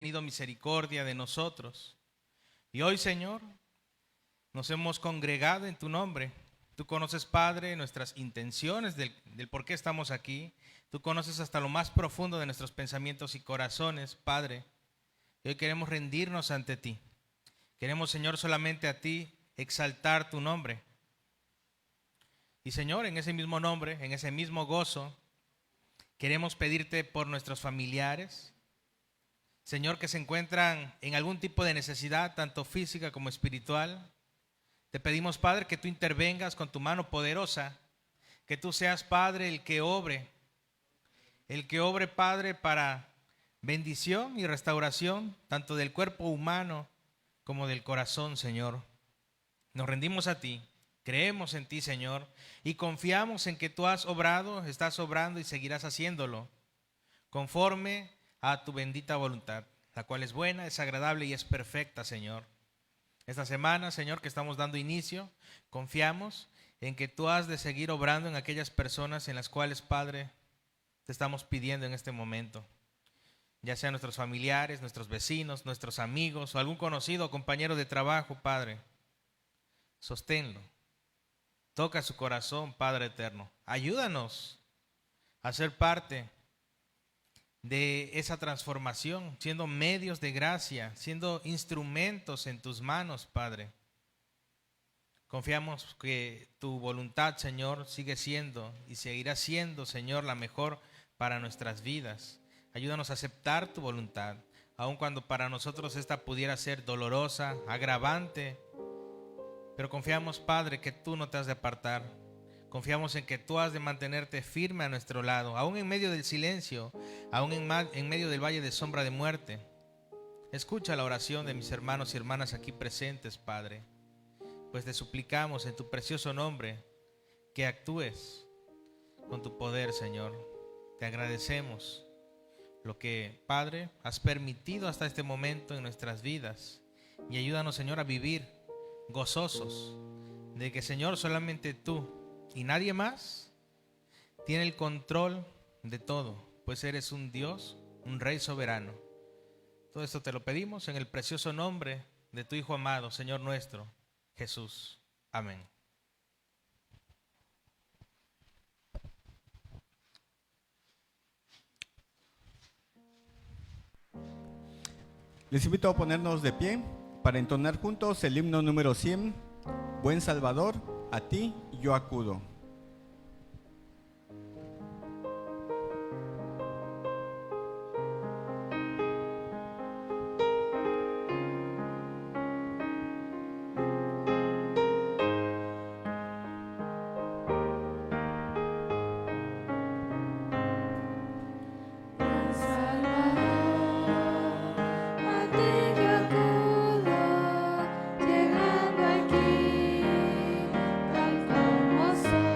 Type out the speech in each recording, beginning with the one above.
tenido misericordia de nosotros. Y hoy, Señor, nos hemos congregado en tu nombre. Tú conoces, Padre, nuestras intenciones del por qué estamos aquí. Tú conoces hasta lo más profundo de nuestros pensamientos y corazones, Padre. Y hoy queremos rendirnos ante ti. Queremos, Señor, solamente a ti exaltar tu nombre. Y, Señor, en ese mismo nombre, en ese mismo gozo, queremos pedirte por nuestros familiares, Señor, que se encuentran en algún tipo de necesidad, tanto física como espiritual. Te pedimos, Padre, que tú intervengas con tu mano poderosa, que tú seas, Padre, el que obre, Padre, para bendición y restauración, tanto del cuerpo humano como del corazón, Señor. Nos rendimos a ti, creemos en ti, Señor, y confiamos en que tú has obrado, estás obrando y seguirás haciéndolo, conforme a tu bendita voluntad, la cual es buena, es agradable y es perfecta, Señor. Esta semana, Señor, que estamos dando inicio, confiamos en que tú has de seguir obrando en aquellas personas en las cuales, Padre, te estamos pidiendo en este momento, ya sean nuestros familiares, nuestros vecinos, nuestros amigos o algún conocido o compañero de trabajo, Padre. Sosténlo, toca su corazón, Padre eterno. Ayúdanos a ser parte de esa transformación, siendo medios de gracia, siendo instrumentos en tus manos, Padre. Confiamos que tu voluntad, Señor, sigue siendo y seguirá siendo, Señor, la mejor para nuestras vidas. Ayúdanos a aceptar tu voluntad, aun cuando para nosotros esta pudiera ser dolorosa, agravante. Pero confiamos, Padre, que tú no te has de apartar. Confiamos en que tú has de mantenerte firme a nuestro lado, aún en medio del silencio, aún en medio del valle de sombra de muerte. Escucha la oración de mis hermanos y hermanas aquí presentes, Padre, pues te suplicamos en tu precioso nombre que actúes con tu poder, Señor. Te agradecemos lo que, Padre, has permitido hasta este momento en nuestras vidas, y ayúdanos, Señor, a vivir gozosos de que, Señor, solamente tú y nadie más tiene el control de todo, pues eres un Dios, un Rey soberano. Todo esto te lo pedimos en el precioso nombre de tu Hijo amado, Señor nuestro, Jesús. Amén. Les invito a ponernos de pie para entonar juntos el himno número 100, Buen Salvador, a ti yo acudo. Tal como soy.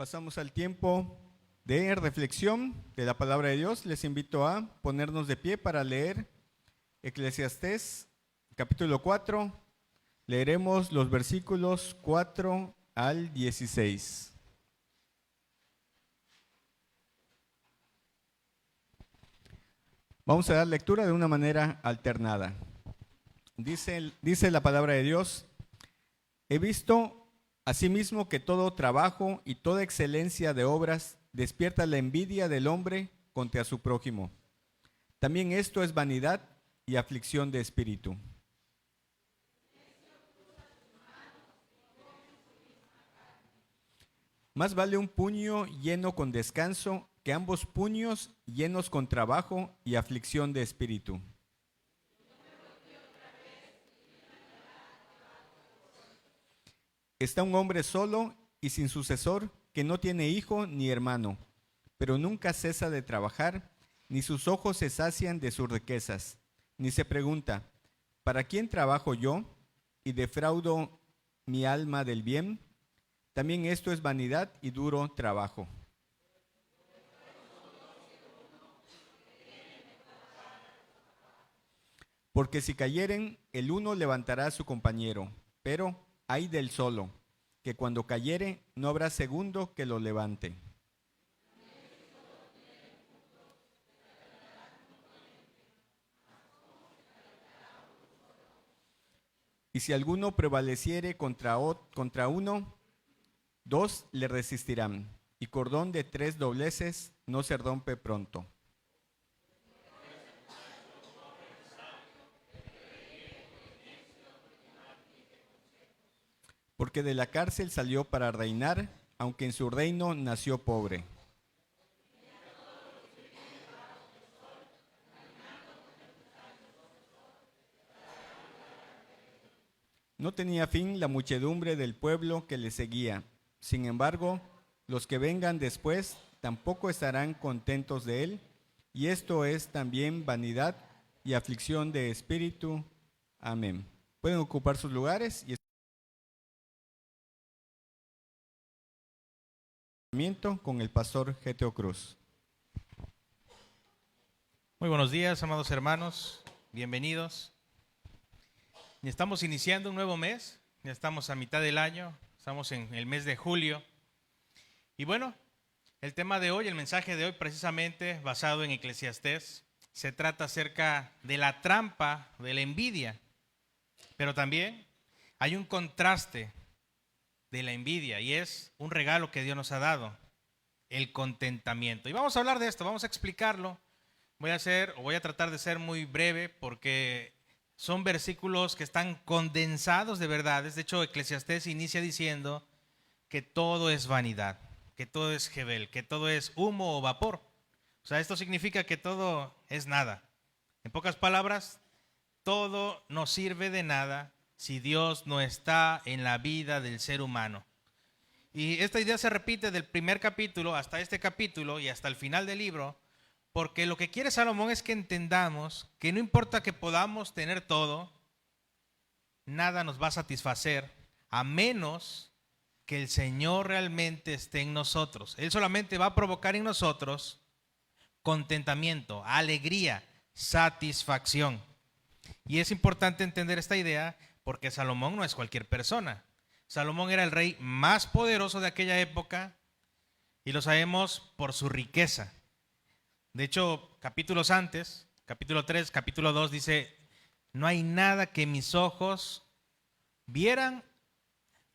Pasamos al tiempo de reflexión de la palabra de Dios. Les invito a ponernos de pie para leer Eclesiastés capítulo 4. Leeremos los versículos 4 al 16. Vamos a dar lectura de una manera alternada. Dice la palabra de Dios: he visto asimismo que todo trabajo y toda excelencia de obras despierta la envidia del hombre contra su prójimo. También esto es vanidad y aflicción de espíritu. Más vale un puño lleno con descanso que ambos puños llenos con trabajo y aflicción de espíritu. Está un hombre solo y sin sucesor, que no tiene hijo ni hermano, pero nunca cesa de trabajar, ni sus ojos se sacian de sus riquezas, ni se pregunta: ¿para quién trabajo yo y defraudo mi alma del bien? También esto es vanidad y duro trabajo. Porque si cayeren, el uno levantará a su compañero, pero ay del solo, que cuando cayere no habrá segundo que lo levante. Y si alguno prevaleciere contra uno, dos le resistirán, y cordón de 3 dobleces no se rompe pronto. Porque de la cárcel salió para reinar, aunque en su reino nació pobre. No tenía fin la muchedumbre del pueblo que le seguía. Sin embargo, los que vengan después tampoco estarán contentos de él, y esto es también vanidad y aflicción de espíritu. Amén. Pueden ocupar sus lugares y con el pastor Geteo Cruz. Muy buenos días, amados hermanos, bienvenidos. Ya estamos iniciando un nuevo mes, ya estamos a mitad del año, estamos en el mes de julio. Y bueno, el tema de hoy, el mensaje de hoy, precisamente basado en Eclesiastés, se trata acerca de la trampa de la envidia, pero también hay un contraste de la envidia y es un regalo que Dios nos ha dado, el contentamiento. Y vamos a hablar de esto, vamos a explicarlo. Voy a tratar de ser muy breve porque son versículos que están condensados de verdades. De hecho, Eclesiastés inicia diciendo que todo es vanidad, que todo es jebel, que todo es humo o vapor. O sea, esto significa que todo es nada. En pocas palabras, todo no sirve de nada si Dios no está en la vida del ser humano. Y esta idea se repite del primer capítulo hasta este capítulo y hasta el final del libro, porque lo que quiere Salomón es que entendamos que no importa que podamos tener todo, nada nos va a satisfacer a menos que el Señor realmente esté en nosotros. Él solamente va a provocar en nosotros contentamiento, alegría, satisfacción. Y es importante entender esta idea porque Salomón no es cualquier persona. Salomón era el rey más poderoso de aquella época y lo sabemos por su riqueza. De hecho, capítulos antes, capítulo 3, capítulo 2 dice: no hay nada que mis ojos vieran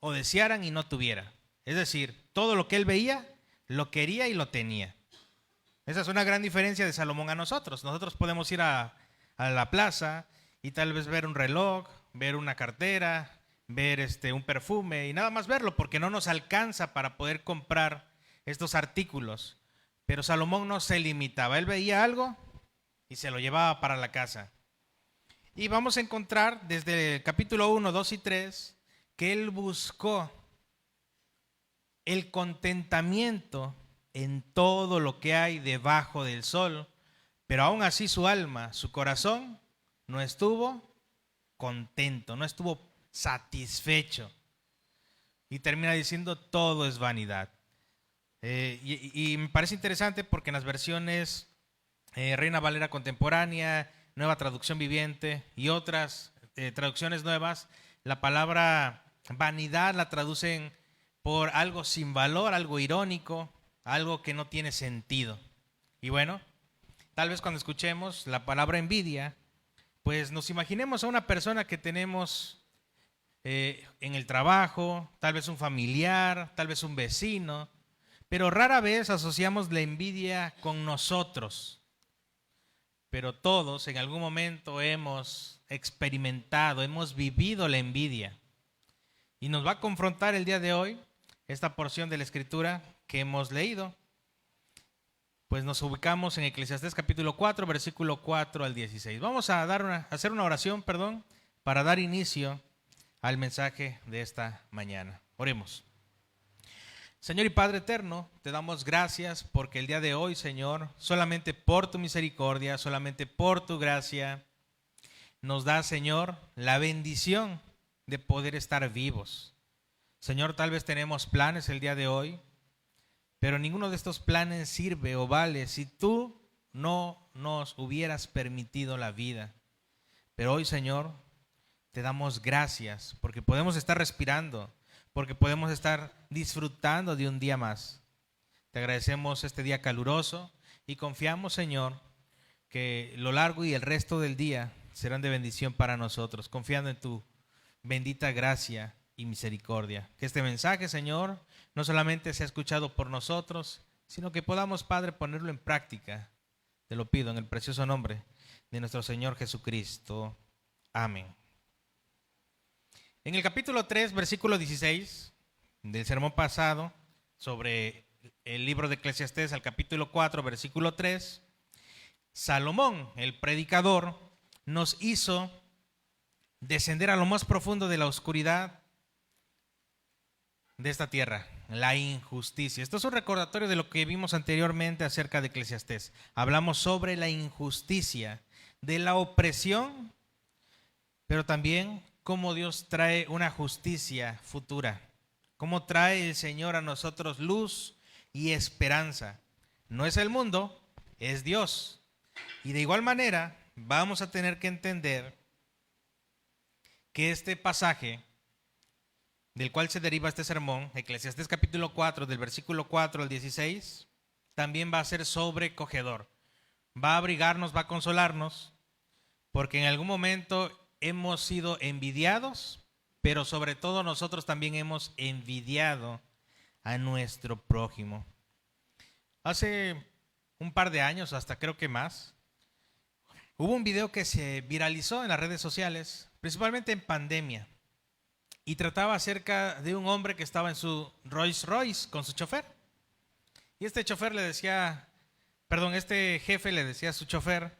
o desearan y no tuviera. Es decir, todo lo que él veía, lo quería y lo tenía. Esa es una gran diferencia de Salomón a nosotros. Nosotros podemos ir a la plaza y tal vez ver un reloj, ver una cartera, ver un perfume y nada más verlo porque no nos alcanza para poder comprar estos artículos. Pero Salomón no se limitaba. Él veía algo y se lo llevaba para la casa. Y vamos a encontrar desde el capítulo 1, 2 y 3 que él buscó el contentamiento en todo lo que hay debajo del sol, pero aún así su alma, su corazón no estuvo contento, no estuvo satisfecho. Y termina diciendo: todo es vanidad. Y me parece interesante porque en las versiones Reina Valera Contemporánea, Nueva Traducción Viviente y otras traducciones nuevas, la palabra vanidad la traducen por algo sin valor, algo irónico, algo que no tiene sentido. Y bueno, tal vez cuando escuchemos la palabra envidia, pues nos imaginemos a una persona que tenemos en el trabajo, tal vez un familiar, tal vez un vecino, pero rara vez asociamos la envidia con nosotros. Pero todos en algún momento hemos experimentado, hemos vivido la envidia. Y nos va a confrontar el día de hoy esta porción de la Escritura que hemos leído. Pues nos ubicamos en Eclesiastés capítulo 4, versículo 4 al 16. Vamos a hacer una oración, para dar inicio al mensaje de esta mañana. Oremos. Señor y Padre eterno, te damos gracias porque el día de hoy, Señor, solamente por tu misericordia, solamente por tu gracia, nos da, Señor, la bendición de poder estar vivos. Señor, tal vez tenemos planes el día de hoy, pero ninguno de estos planes sirve o vale si tú no nos hubieras permitido la vida. Pero hoy, Señor, te damos gracias porque podemos estar respirando, porque podemos estar disfrutando de un día más. Te agradecemos este día caluroso y confiamos, Señor, que lo largo y el resto del día serán de bendición para nosotros, confiando en tu bendita gracia y misericordia. Que este mensaje, Señor, no solamente sea escuchado por nosotros, sino que podamos, Padre, ponerlo en práctica. Te lo pido en el precioso nombre de nuestro Señor Jesucristo. Amén. En el capítulo 3, versículo 16 del sermón pasado, sobre el libro de Eclesiastés, al capítulo 4, versículo 3, Salomón, el predicador, nos hizo descender a lo más profundo de la oscuridad de esta tierra, la injusticia. Esto es un recordatorio de lo que vimos anteriormente acerca de Eclesiastés. Hablamos sobre la injusticia, de la opresión, pero también cómo Dios trae una justicia futura, cómo trae el Señor a nosotros luz y esperanza. No es el mundo, es Dios. Y de igual manera vamos a tener que entender que este pasaje del cual se deriva este sermón, Eclesiastés capítulo 4, del versículo 4 al 16, también va a ser sobrecogedor. Va a abrigarnos, va a consolarnos, porque en algún momento hemos sido envidiados, pero sobre todo nosotros también hemos envidiado a nuestro prójimo. Hace un par de años, hasta creo que más, hubo un video que se viralizó en las redes sociales, principalmente en pandemia, y trataba acerca de un hombre que estaba en su Rolls Royce con su chofer. Y este jefe le decía a su chofer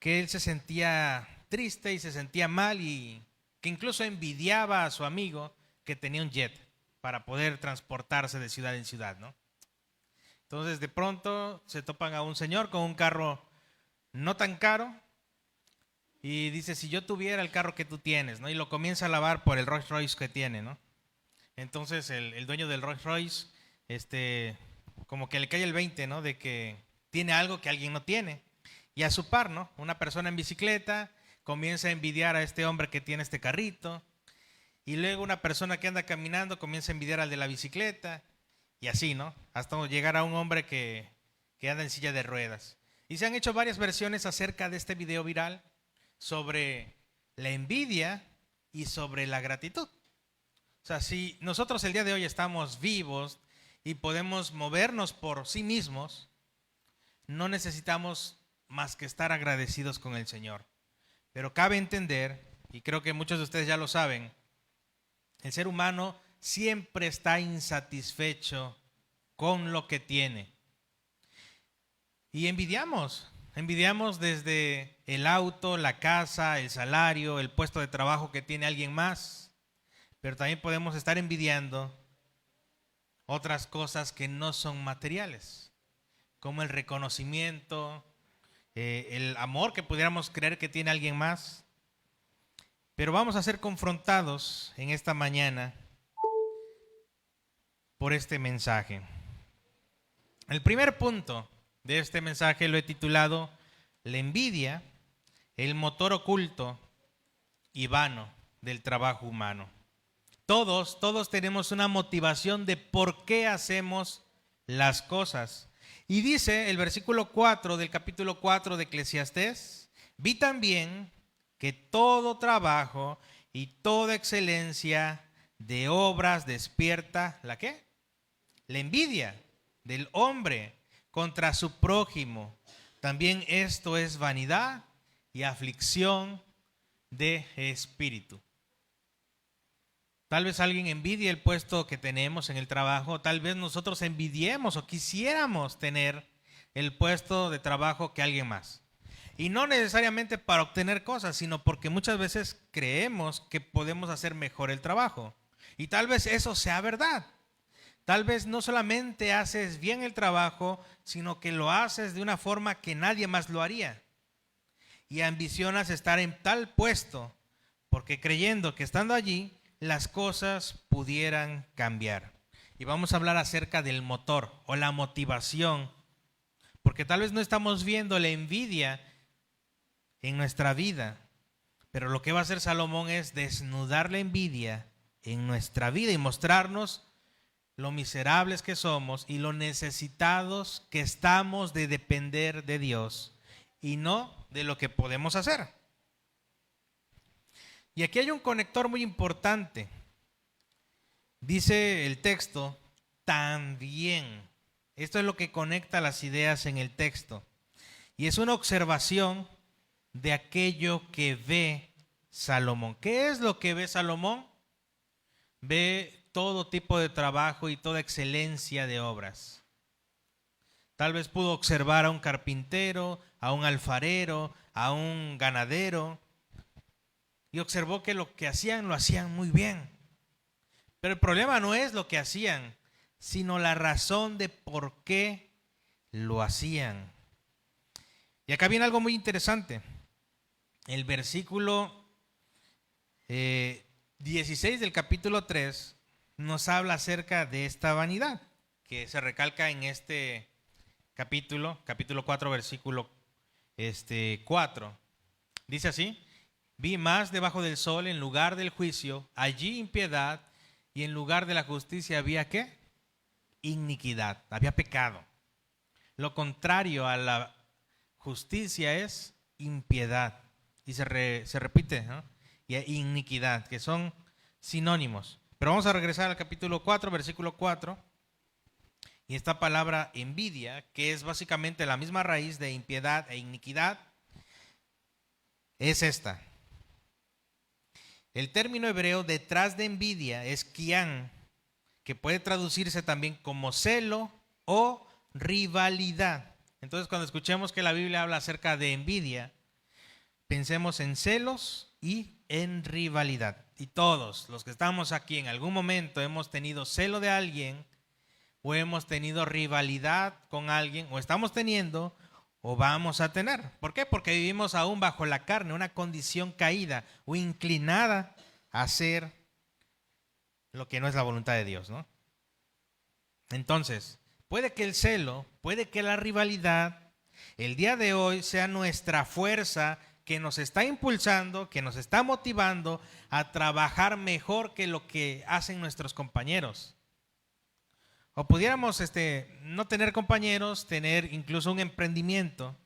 que él se sentía triste y se sentía mal y que incluso envidiaba a su amigo que tenía un jet para poder transportarse de ciudad en ciudad, ¿no? Entonces de pronto se topan a un señor con un carro no tan caro y dice, si yo tuviera el carro que tú tienes, ¿no? Y lo comienza a alabar por el Rolls Royce que tiene, ¿no? Entonces el dueño del Rolls Royce, como que le cae el 20, ¿no? De que tiene algo que alguien no tiene. Y a su par, ¿no? Una persona en bicicleta comienza a envidiar a este hombre que tiene este carrito. Y luego una persona que anda caminando comienza a envidiar al de la bicicleta. Y así, ¿no? Hasta llegar a un hombre que anda en silla de ruedas. Y se han hecho varias versiones acerca de este video viral sobre la envidia y sobre la gratitud. O sea, si nosotros el día de hoy estamos vivos y podemos movernos por sí mismos, no necesitamos más que estar agradecidos con el Señor. Pero cabe entender, y creo que muchos de ustedes ya lo saben, el ser humano siempre está insatisfecho con lo que tiene. Y envidiamos desde el auto, la casa, el salario, el puesto de trabajo que tiene alguien más, pero también podemos estar envidiando otras cosas que no son materiales, como el reconocimiento, el amor que pudiéramos creer que tiene alguien más. Pero vamos a ser confrontados en esta mañana por este mensaje. El primer punto de este mensaje lo he titulado La envidia, el motor oculto y vano del trabajo humano. Todos tenemos una motivación de por qué hacemos las cosas. Y dice el versículo 4 del capítulo 4 de Eclesiastés: vi también que todo trabajo y toda excelencia de obras despierta, ¿la qué? La envidia del hombre contra su prójimo. También esto es vanidad y aflicción de espíritu. Tal vez alguien envidie el puesto que tenemos en el trabajo, tal vez nosotros envidiemos o quisiéramos tener el puesto de trabajo que alguien más. Y no necesariamente para obtener cosas, sino porque muchas veces creemos que podemos hacer mejor el trabajo. Y tal vez eso sea verdad. Tal vez no solamente haces bien el trabajo, sino que lo haces de una forma que nadie más lo haría. Y ambicionas estar en tal puesto, porque creyendo que estando allí, las cosas pudieran cambiar. Y vamos a hablar acerca del motor o la motivación, porque tal vez no estamos viendo la envidia en nuestra vida, pero lo que va a hacer Salomón es desnudar la envidia en nuestra vida y mostrarnos lo miserables que somos y lo necesitados que estamos de depender de Dios y no de lo que podemos hacer. Y aquí hay un conector muy importante. Dice el texto, también. Esto es lo que conecta las ideas en el texto. Y es una observación de aquello que ve Salomón. ¿Qué es lo que ve Salomón? Ve todo tipo de trabajo y toda excelencia de obras. Tal vez pudo observar a un carpintero, a un alfarero, a un ganadero, y observó que lo que hacían lo hacían muy bien. Pero el problema no es lo que hacían, sino la razón de por qué lo hacían. Y acá viene algo muy interesante. El versículo 16 del capítulo 3 nos habla acerca de esta vanidad, que se recalca en este capítulo 4, versículo 4. Dice así: vi más debajo del sol en lugar del juicio, allí impiedad, y en lugar de la justicia había ¿qué? Iniquidad, había pecado. Lo contrario a la justicia es impiedad. Y se repite, ¿no? Y iniquidad, que son sinónimos. Pero vamos a regresar al capítulo 4, versículo 4. Y esta palabra envidia, que es básicamente la misma raíz de impiedad e iniquidad, es esta. El término hebreo detrás de envidia es kián, que puede traducirse también como celo o rivalidad. Entonces, cuando escuchemos que la Biblia habla acerca de envidia, pensemos en celos y en rivalidad. Y todos los que estamos aquí en algún momento hemos tenido celo de alguien, o hemos tenido rivalidad con alguien, o estamos teniendo, o vamos a tener. ¿Por qué? Porque vivimos aún bajo la carne, una condición caída o inclinada a hacer lo que no es la voluntad de Dios, ¿no? Entonces, puede que el celo, puede que la rivalidad, el día de hoy sea nuestra fuerza que nos está impulsando, que nos está motivando a trabajar mejor que lo que hacen nuestros compañeros. O pudiéramos no tener compañeros, tener incluso un emprendimiento,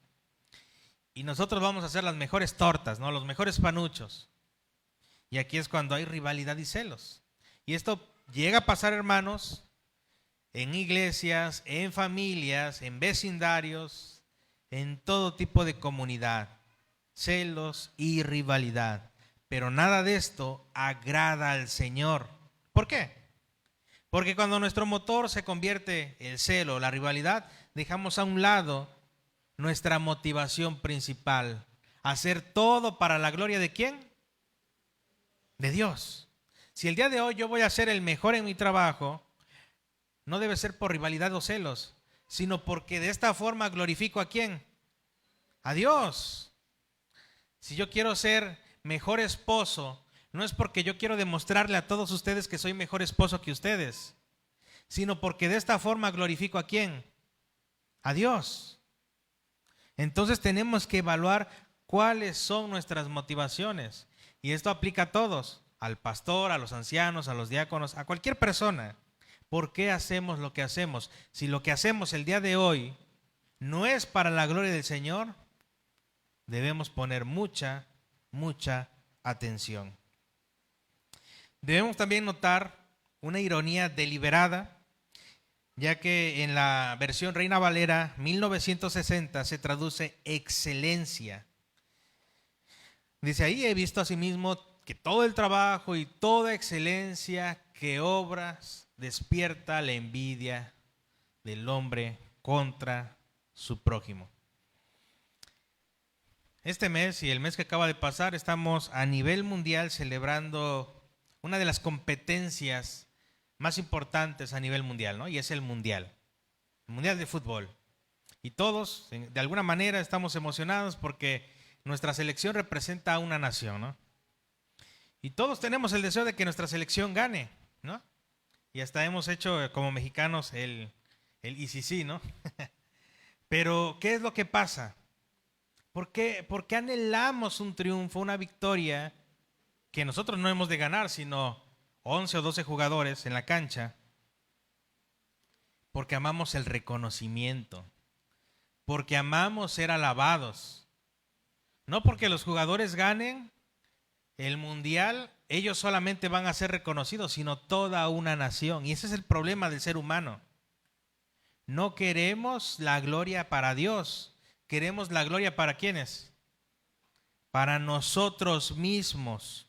y nosotros vamos a hacer las mejores tortas, ¿no? Los mejores panuchos. Y aquí es cuando hay rivalidad y celos. Y esto llega a pasar, hermanos, en iglesias, en familias, en vecindarios, en todo tipo de comunidad. Celos y rivalidad. Pero nada de esto agrada al Señor. ¿Por qué? Porque cuando nuestro motor se convierte en el celo, la rivalidad, dejamos a un lado nuestra motivación principal. Hacer todo para la gloria ¿de quién? De Dios. Si el día de hoy yo voy a ser el mejor en mi trabajo, no debe ser por rivalidad o celos, sino porque de esta forma glorifico ¿a quién? A Dios. Si yo quiero ser mejor esposo, no es porque yo quiero demostrarle a todos ustedes que soy mejor esposo que ustedes, sino porque de esta forma glorifico ¿a quién? a Dios. Entonces tenemos que evaluar cuáles son nuestras motivaciones. Y esto aplica a todos, al pastor, a los ancianos, a los diáconos, a cualquier persona. ¿Por qué hacemos lo que hacemos? Si lo que hacemos el día de hoy no es para la gloria del Señor, debemos poner mucha atención. Debemos también notar una ironía deliberada, ya que en la versión Reina Valera 1960 se traduce excelencia. Dice ahí: he visto asimismo que todo el trabajo y toda excelencia que obras despierta la envidia del hombre contra su prójimo. Este mes y el mes que acaba de pasar estamos a nivel mundial celebrando una de las competencias más importantes a nivel mundial, ¿no? Y es el Mundial de fútbol. Y todos, de alguna manera, estamos emocionados porque nuestra selección representa a una nación, ¿no? Y todos tenemos el deseo de que nuestra selección gane, ¿no? Y hasta hemos hecho como mexicanos el y sí, ¿no? Pero, ¿qué es lo que pasa? ¿Por qué anhelamos un triunfo, una victoria que nosotros no hemos de ganar, sino 11 o 12 jugadores en la cancha? Porque amamos el reconocimiento, porque amamos ser alabados. No porque los jugadores ganen el mundial, ellos solamente van a ser reconocidos, sino toda una nación. Y ese es el problema del ser humano. No queremos la gloria para Dios. ¿Queremos la gloria para quiénes? Para nosotros mismos.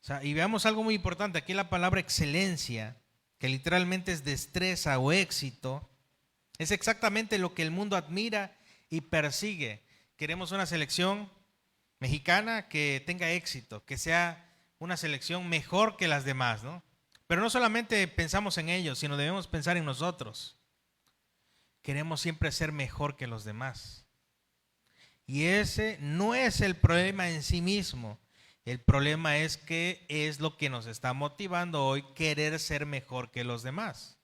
O sea, y veamos algo muy importante. Aquí la palabra excelencia, que literalmente es destreza o éxito, es exactamente lo que el mundo admira y persigue. Queremos una selección mexicana que tenga éxito, que sea una selección mejor que las demás, ¿no? Pero no solamente pensamos en ellos, sino debemos pensar en nosotros. Queremos siempre ser mejor que los demás. Y ese no es el problema en sí mismo. El problema es que es lo que nos está motivando hoy, querer ser mejor que los demás.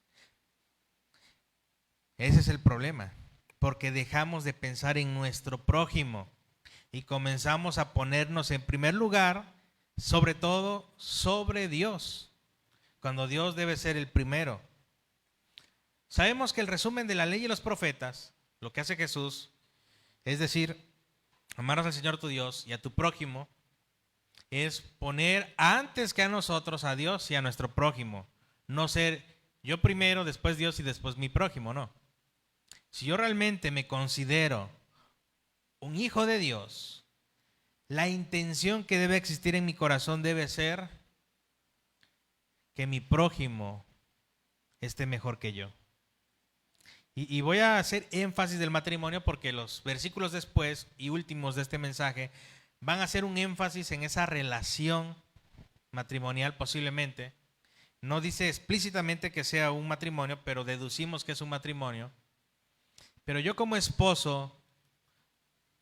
Ese es el problema, porque dejamos de pensar en nuestro prójimo y comenzamos a ponernos en primer lugar, sobre todo sobre Dios, cuando Dios debe ser el primero. Sabemos que el resumen de la ley y los profetas, lo que hace Jesús, es decir, amarás al Señor tu Dios y a tu prójimo, es poner antes que a nosotros a Dios y a nuestro prójimo. No ser yo primero, después Dios y después mi prójimo, no. Si yo realmente me considero un hijo de Dios, la intención que debe existir en mi corazón debe ser que mi prójimo esté mejor que yo. Y voy a hacer énfasis del matrimonio porque los versículos después y últimos de este mensaje van a hacer un énfasis en esa relación matrimonial posiblemente. No dice explícitamente que sea un matrimonio, pero deducimos que es un matrimonio. Pero yo como esposo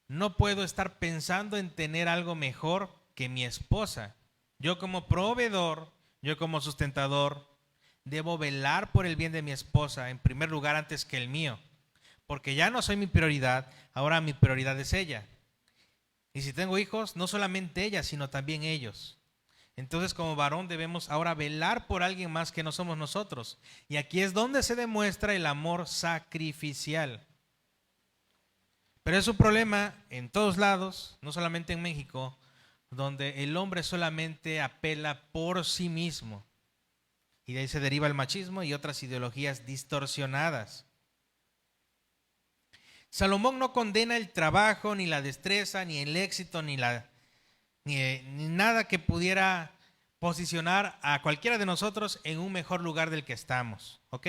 no puedo estar pensando en tener algo mejor que mi esposa. Yo como proveedor, yo como sustentador, debo velar por el bien de mi esposa en primer lugar antes que el mío. Porque ya no soy mi prioridad, ahora mi prioridad es ella. Y si tengo hijos, no solamente ella, sino también ellos. Entonces como varón debemos ahora velar por alguien más que no somos nosotros. Y aquí es donde se demuestra el amor sacrificial. Pero es un problema en todos lados, no solamente en México, donde el hombre solamente apela por sí mismo. Y de ahí se deriva el machismo y otras ideologías distorsionadas. Salomón no condena el trabajo, ni la destreza, ni el éxito, ni nada que pudiera posicionar a cualquiera de nosotros en un mejor lugar del que estamos, ¿ok?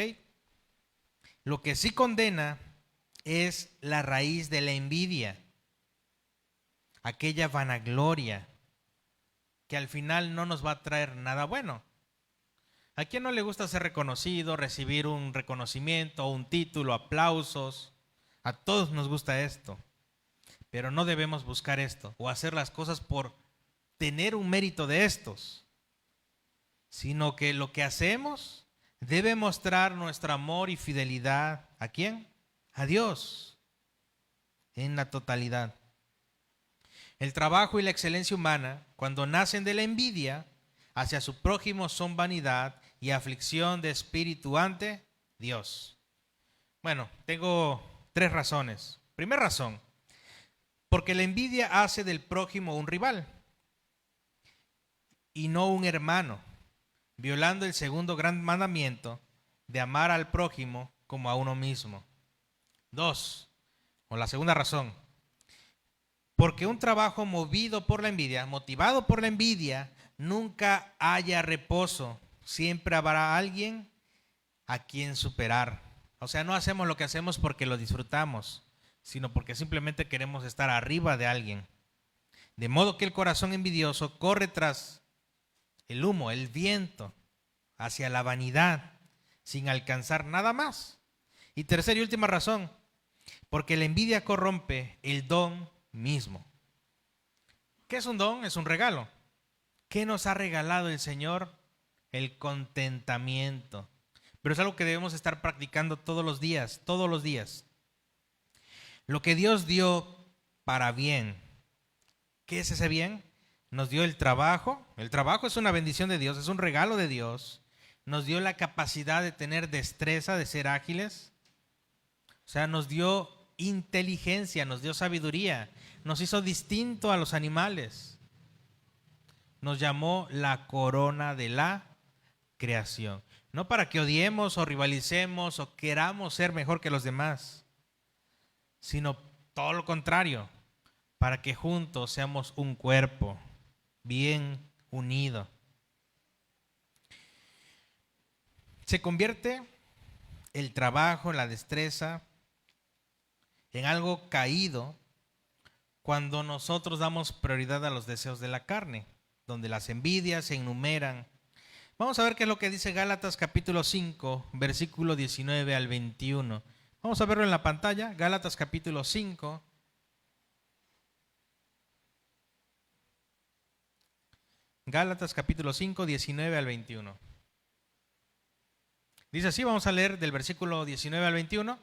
Lo que sí condena es la raíz de la envidia, aquella vanagloria que al final no nos va a traer nada bueno. ¿A quién no le gusta ser reconocido, recibir un reconocimiento, un título, aplausos? A todos nos gusta esto, pero no debemos buscar esto o hacer las cosas por tener un mérito de estos, sino que lo que hacemos debe mostrar nuestro amor y fidelidad ¿A quién? A Dios, en la totalidad. El trabajo y la excelencia humana, cuando nacen de la envidia hacia su prójimo, son vanidad y aflicción de espíritu ante Dios. Bueno, tengo 3 razones. Primera razón, porque la envidia hace del prójimo un rival y no un hermano, violando el segundo gran mandamiento de amar al prójimo como a uno mismo. 2, o la segunda razón, porque un trabajo movido por la envidia, motivado por la envidia, nunca haya reposo. Siempre habrá alguien a quien superar. O sea, no hacemos lo que hacemos porque lo disfrutamos, sino porque simplemente queremos estar arriba de alguien. De modo que el corazón envidioso corre tras el humo, el viento, hacia la vanidad, sin alcanzar nada más. Y tercera y última razón, porque la envidia corrompe el don mismo. ¿Qué es un don? Es un regalo. ¿Qué nos ha regalado el Señor? El contentamiento. Pero es algo que debemos estar practicando todos los días, todos los días. Lo que Dios dio para bien. ¿Qué es ese bien? Nos dio el trabajo. El trabajo es una bendición de Dios, es un regalo de Dios. Nos dio la capacidad de tener destreza, de ser ágiles. O sea, nos dio inteligencia, nos dio sabiduría, nos hizo distinto a los animales. Nos llamó la corona de la creación. No para que odiemos o rivalicemos o queramos ser mejor que los demás, sino todo lo contrario, para que juntos seamos un cuerpo bien unido. Se convierte el trabajo, la destreza, en algo caído cuando nosotros damos prioridad a los deseos de la carne, donde las envidias se enumeran. Vamos a ver qué es lo que dice Gálatas capítulo 5, versículo 19 al 21. Vamos a verlo en la pantalla, Gálatas capítulo 5. Gálatas capítulo 5, 19 al 21. Dice así, vamos a leer del versículo 19 al 21.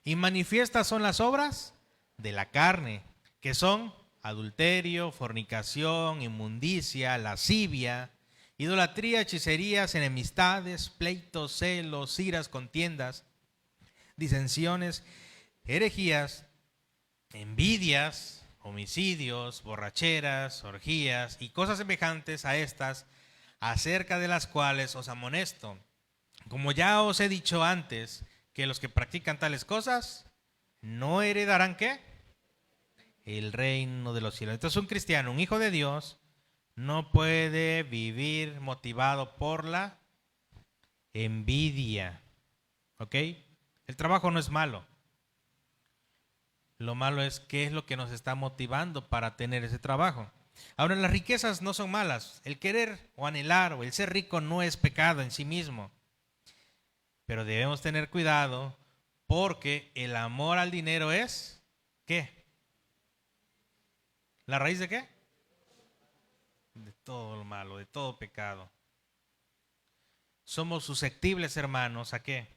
Y manifiestas son las obras de la carne, que son adulterio, fornicación, inmundicia, lascivia, idolatría, hechicerías, enemistades, pleitos, celos, iras, contiendas, disensiones, herejías, envidias, homicidios, borracheras, orgías y cosas semejantes a estas, acerca de las cuales os amonesto. Como ya os he dicho antes, que los que practican tales cosas no heredarán ¿qué? El reino de los cielos. Entonces un cristiano, un hijo de Dios, no puede vivir motivado por la envidia. ¿Ok? El trabajo no es malo. Lo malo es qué es lo que nos está motivando para tener ese trabajo. Ahora, las riquezas no son malas. El querer o anhelar o el ser rico no es pecado en sí mismo. Pero debemos tener cuidado porque el amor al dinero es, ¿qué? ¿La raíz de qué? De todo lo malo, de todo pecado. Somos susceptibles, hermanos, ¿a qué?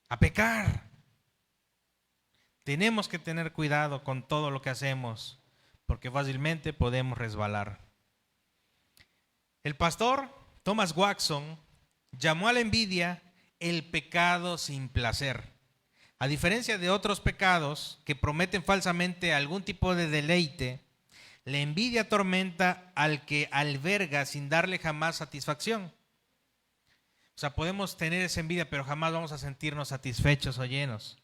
A pecar. Tenemos que tener cuidado con todo lo que hacemos porque fácilmente podemos resbalar. El pastor Thomas Watson llamó a la envidia el pecado sin placer. A diferencia de otros pecados que prometen falsamente algún tipo de deleite, la envidia atormenta al que alberga sin darle jamás satisfacción. O sea, podemos tener esa envidia, pero jamás vamos a sentirnos satisfechos o llenos.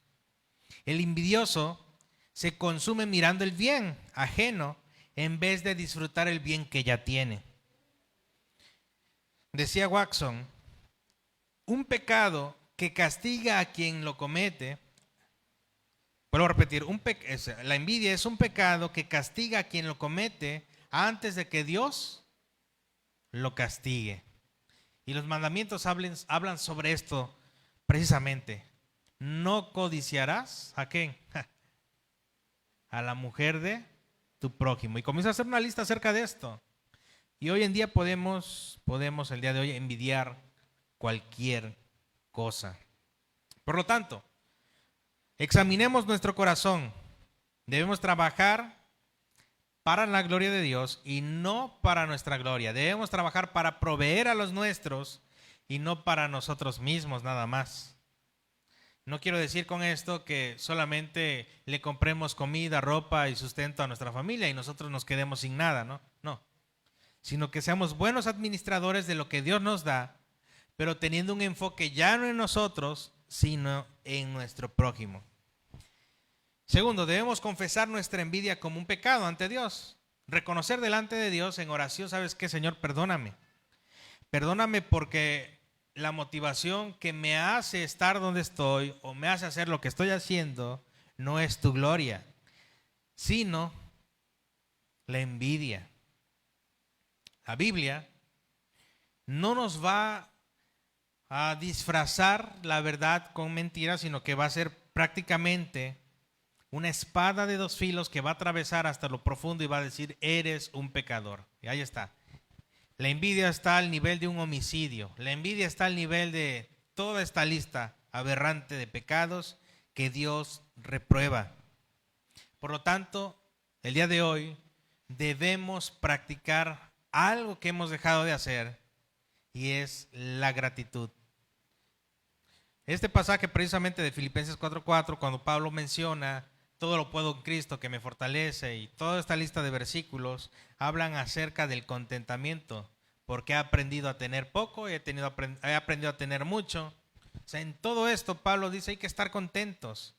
El envidioso se consume mirando el bien ajeno en vez de disfrutar el bien que ya tiene. Decía Watson, un pecado que castiga a quien lo comete, vuelvo a repetir, la envidia es un pecado que castiga a quien lo comete antes de que Dios lo castigue. Y los mandamientos hablan sobre esto precisamente. No codiciarás, ¿a qué? A la mujer de tu prójimo. Y comienza a hacer una lista acerca de esto. Y hoy en día podemos el día de hoy envidiar cualquier cosa. Por lo tanto, examinemos nuestro corazón. Debemos trabajar para la gloria de Dios y no para nuestra gloria. Debemos trabajar para proveer a los nuestros y no para nosotros mismos nada más. No quiero decir con esto que solamente le compremos comida, ropa y sustento a nuestra familia y nosotros nos quedemos sin nada, ¿no? No. Sino que seamos buenos administradores de lo que Dios nos da, pero teniendo un enfoque ya no en nosotros, sino en nuestro prójimo. Segundo, debemos confesar nuestra envidia como un pecado ante Dios. Reconocer delante de Dios en oración, ¿sabes qué, Señor? Perdóname. Perdóname porque la motivación que me hace estar donde estoy o me hace hacer lo que estoy haciendo no es tu gloria, sino la envidia. La Biblia no nos va a disfrazar la verdad con mentiras, sino que va a ser prácticamente una espada de dos filos que va a atravesar hasta lo profundo y va a decir, eres un pecador. Y ahí está. La envidia está al nivel de un homicidio. La envidia está al nivel de toda esta lista aberrante de pecados que Dios reprueba. Por lo tanto, el día de hoy debemos practicar algo que hemos dejado de hacer y es la gratitud. Este pasaje precisamente de Filipenses 4:4, cuando Pablo menciona todo lo puedo en Cristo que me fortalece y toda esta lista de versículos hablan acerca del contentamiento, porque he aprendido a tener poco y he aprendido a tener mucho. O sea, en todo esto Pablo dice hay que estar contentos.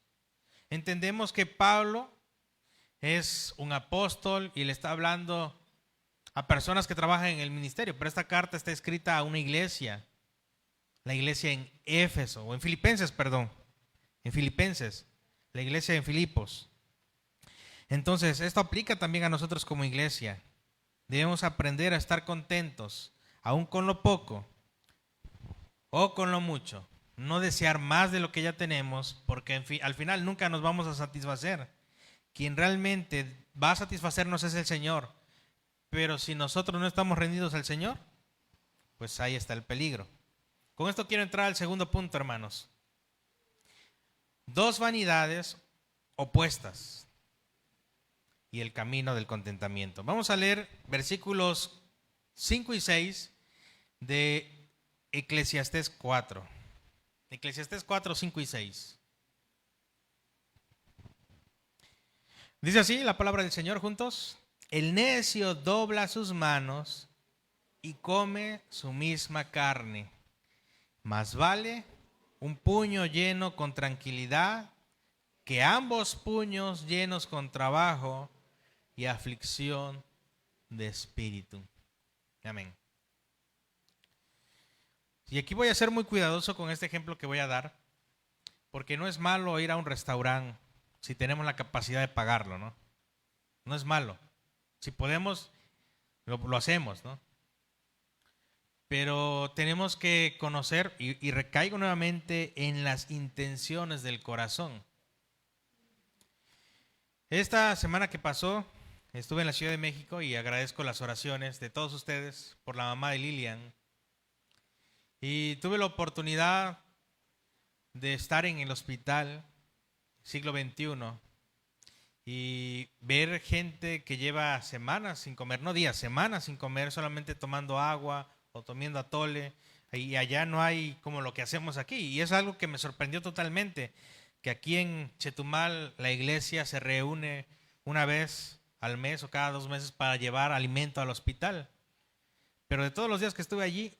Entendemos que Pablo es un apóstol y le está hablando a personas que trabajan en el ministerio, pero esta carta está escrita a una iglesia, la iglesia en Éfeso, o en Filipenses, perdón, en Filipenses, la iglesia en Filipos. Entonces, esto aplica también a nosotros como iglesia. Debemos aprender a estar contentos, aún con lo poco o con lo mucho. No desear más de lo que ya tenemos, porque al final nunca nos vamos a satisfacer. Quien realmente va a satisfacernos es el Señor. Pero si nosotros no estamos rendidos al Señor, pues ahí está el peligro. Con esto quiero entrar al segundo punto, hermanos. Dos vanidades opuestas y el camino del contentamiento. Vamos a leer versículos 5 y 6 de Eclesiastés 4. Eclesiastés 4, 5 y 6. Dice así la palabra del Señor juntos. El necio dobla sus manos y come su misma carne. Más vale un puño lleno con tranquilidad que ambos puños llenos con trabajo y aflicción de espíritu. Amén. Y aquí voy a ser muy cuidadoso con este ejemplo que voy a dar, porque no es malo ir a un restaurante si tenemos la capacidad de pagarlo, ¿no? No es malo. Si podemos, lo hacemos, ¿no? Pero tenemos que conocer, y recaigo nuevamente en las intenciones del corazón. Esta semana que pasó, estuve en la Ciudad de México y agradezco las oraciones de todos ustedes por la mamá de Lilian. Y tuve la oportunidad de estar en el hospital siglo XXI y ver gente que lleva semanas sin comer, no días, semanas sin comer, solamente tomando agua o tomando atole, y allá no hay como lo que hacemos aquí. Y es algo que me sorprendió totalmente, que aquí en Chetumal la iglesia se reúne una vez al mes o cada 2 meses para llevar alimento al hospital. Pero de todos los días que estuve allí,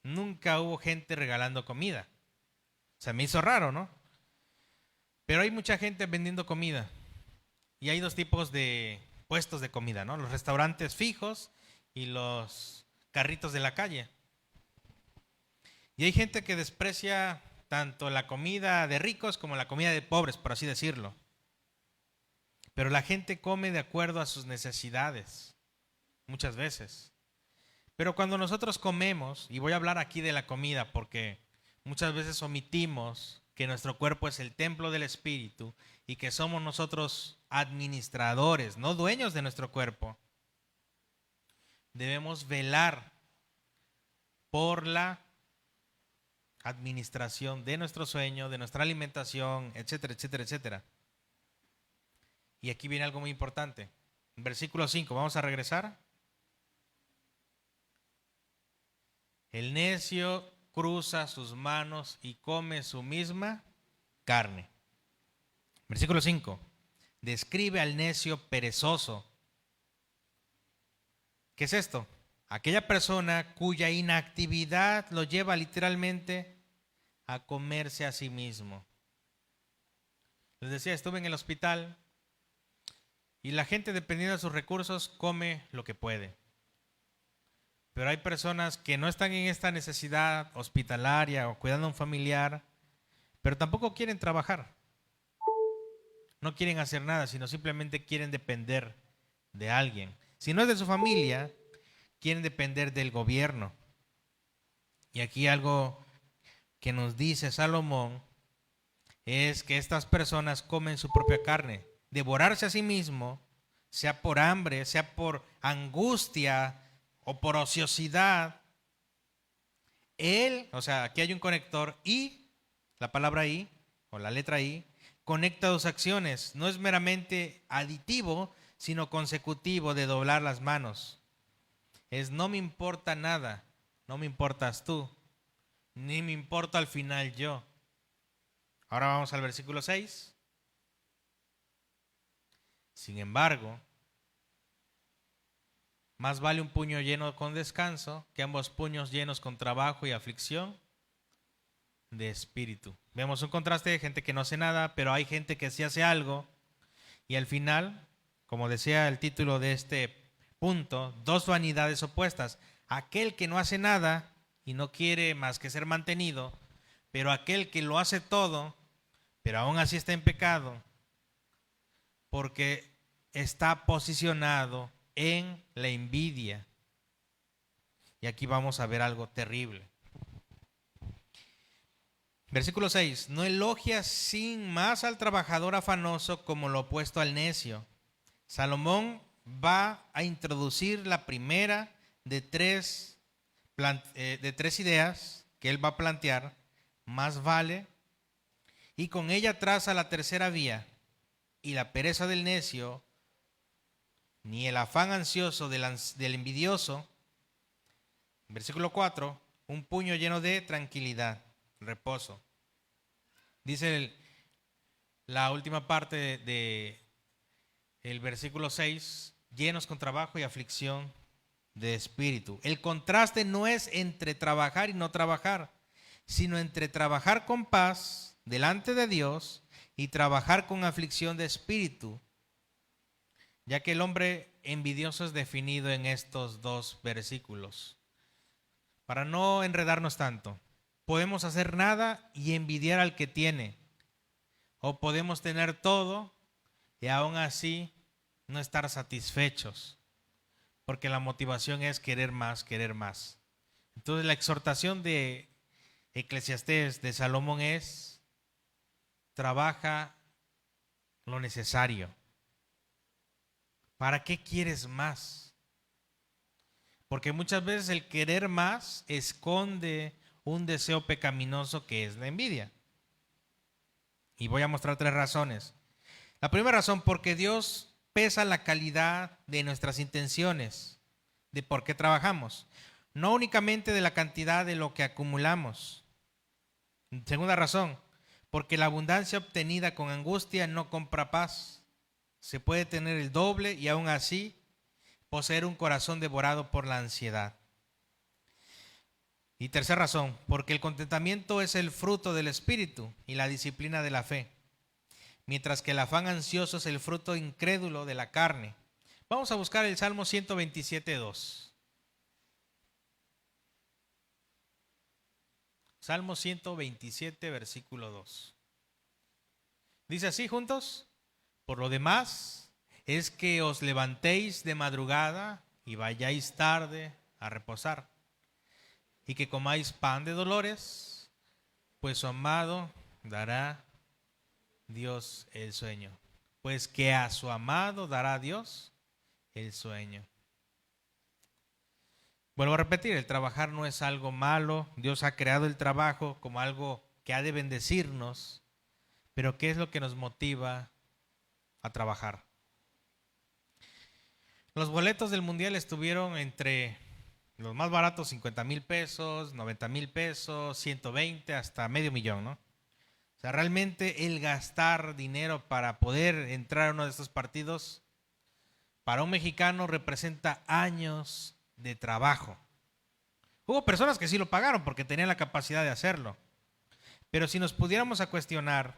nunca hubo gente regalando comida. Se me hizo raro, ¿no? Pero hay mucha gente vendiendo comida. Y hay dos tipos de puestos de comida, ¿no? Los restaurantes fijos y los carritos de la calle. Y hay gente que desprecia tanto la comida de ricos como la comida de pobres, por así decirlo. Pero la gente come de acuerdo a sus necesidades, muchas veces. Pero cuando nosotros comemos, y voy a hablar aquí de la comida porque muchas veces omitimos que nuestro cuerpo es el templo del Espíritu y que somos nosotros administradores, no dueños de nuestro cuerpo. Debemos velar por la administración de nuestro sueño, de nuestra alimentación, etcétera, etcétera, etcétera. Y aquí viene algo muy importante. Versículo 5, vamos a regresar. El necio cruza sus manos y come su misma carne. Versículo 5. Describe al necio perezoso. ¿Qué es esto? Aquella persona cuya inactividad lo lleva literalmente a comerse a sí mismo. Les decía, estuve en el hospital y la gente, dependiendo de sus recursos, come lo que puede. Pero hay personas que no están en esta necesidad hospitalaria o cuidando a un familiar, pero tampoco quieren trabajar. No quieren hacer nada, sino simplemente quieren depender de alguien. Si no es de su familia, quieren depender del gobierno. Y aquí algo que nos dice Salomón es que estas personas comen su propia carne. Devorarse a sí mismo, sea por hambre, sea por angustia o por ociosidad. Él, o sea, aquí hay un conector y la palabra I o la letra I conecta dos acciones. No es meramente aditivo, sino consecutivo de doblar las manos. Es no me importa nada, no me importas tú, ni me importa al final yo. Ahora vamos al versículo 6. Sin embargo, más vale un puño lleno con descanso que ambos puños llenos con trabajo y aflicción de espíritu. Vemos un contraste de gente que no hace nada, pero hay gente que sí hace algo. Y al final, como decía el título de este punto, dos vanidades opuestas. Aquel que no hace nada y no quiere más que ser mantenido, pero aquel que lo hace todo, pero aún así está en pecado, porque está posicionado en la envidia. Y aquí vamos a ver algo terrible. Versículo 6. No elogias sin más al trabajador afanoso como lo opuesto al necio. Salomón va a introducir la primera de tres ideas que él va a plantear. Más vale. Y con ella traza la tercera vía. Y la pereza del necio, ni el afán ansioso del envidioso. Versículo 4. Un puño lleno de tranquilidad, reposo. Dice la última parte de el versículo 6, llenos con trabajo y aflicción de espíritu. El contraste no es entre trabajar y no trabajar, sino entre trabajar con paz delante de Dios y trabajar con aflicción de espíritu, ya que el hombre envidioso es definido en estos dos versículos. Para no enredarnos tanto, podemos hacer nada y envidiar al que tiene, o podemos tener todo y aún así no estar satisfechos, porque la motivación es querer más, querer más. Entonces la exhortación de Eclesiastés, de Salomón es: trabaja lo necesario. ¿Para qué quieres más? Porque muchas veces el querer más esconde un deseo pecaminoso que es la envidia. Y voy a mostrar tres razones. La primera razón, porque Dios pesa la calidad de nuestras intenciones, de por qué trabajamos, no únicamente de la cantidad de lo que acumulamos. Segunda razón, porque la abundancia obtenida con angustia no compra paz. Se puede tener el doble y aún así poseer un corazón devorado por la ansiedad. Y tercera razón, porque el contentamiento es el fruto del espíritu y la disciplina de la fe, mientras que el afán ansioso es el fruto incrédulo de la carne. Vamos a buscar el Salmo 127:2. Salmo 127, versículo 2. Dice así juntos: por lo demás es que os levantéis de madrugada y vayáis tarde a reposar, y que comáis pan de dolores, pues su amado dará Dios el sueño. Pues que a su amado dará Dios el sueño. Vuelvo a repetir, el trabajar no es algo malo. Dios ha creado el trabajo como algo que ha de bendecirnos. Pero ¿qué es lo que nos motiva a trabajar? Los boletos del mundial estuvieron entre los más baratos, 50,000 pesos, 90,000 pesos, 120, hasta $500,000, ¿no? O sea, realmente el gastar dinero para poder entrar a uno de estos partidos, para un mexicano representa años de trabajo. Hubo personas que sí lo pagaron porque tenían la capacidad de hacerlo. Pero si nos pudiéramos a cuestionar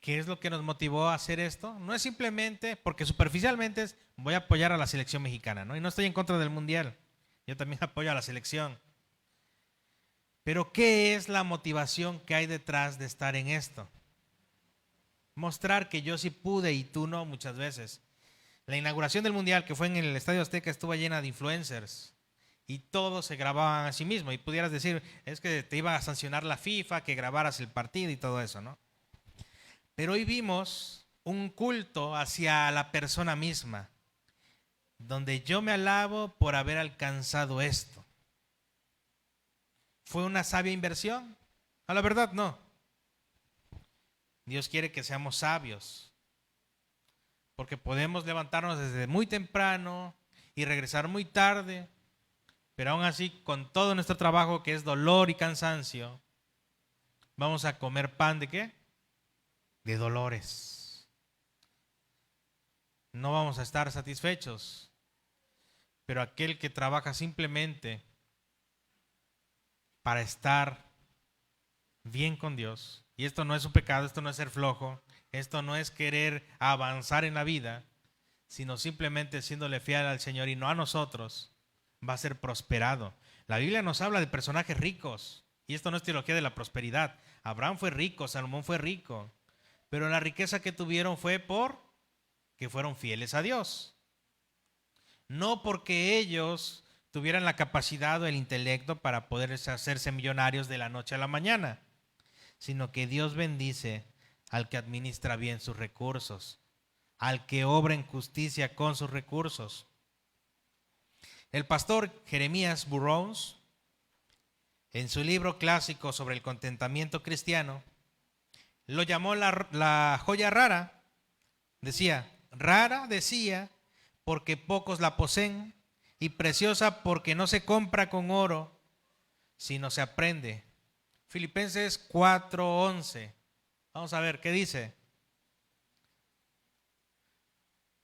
qué es lo que nos motivó a hacer esto, no es simplemente porque superficialmente es voy a apoyar a la selección mexicana, ¿no? Y no estoy en contra del mundial, yo también apoyo a la selección. Pero ¿qué es la motivación que hay detrás de estar en esto? Mostrar que yo sí pude y tú no muchas veces. La inauguración del mundial que fue en el Estadio Azteca estuvo llena de influencers y todos se grababan a sí mismos y pudieras decir, es que te iba a sancionar la FIFA, que grabaras el partido y todo eso, ¿no? Pero hoy vimos un culto hacia la persona misma, donde yo me alabo por haber alcanzado esto. ¿Fue una sabia inversión? A la verdad, no. Dios quiere que seamos sabios, porque podemos levantarnos desde muy temprano y regresar muy tarde, pero aún así, con todo nuestro trabajo que es dolor y cansancio, vamos a comer pan ¿de qué? De dolores. No vamos a estar satisfechos, pero aquel que trabaja simplemente para estar bien con Dios, y esto no es un pecado, esto no es ser flojo, esto no es querer avanzar en la vida, sino simplemente siéndole fiel al Señor y no a nosotros, va a ser prosperado. La Biblia nos habla de personajes ricos, y esto no es teología de la prosperidad. Abraham fue rico, Salomón fue rico, pero la riqueza que tuvieron fue por que fueron fieles a Dios. No porque ellos tuvieran la capacidad o el intelecto para poder hacerse millonarios de la noche a la mañana, sino que Dios bendice al que administra bien sus recursos, al que obra en justicia con sus recursos. El pastor Jeremías Burroughs, en su libro clásico sobre el contentamiento cristiano, lo llamó la joya rara. Decía, rara, decía, porque pocos la poseen, y preciosa porque no se compra con oro, sino se aprende. Filipenses 4:11. Vamos a ver, ¿qué dice?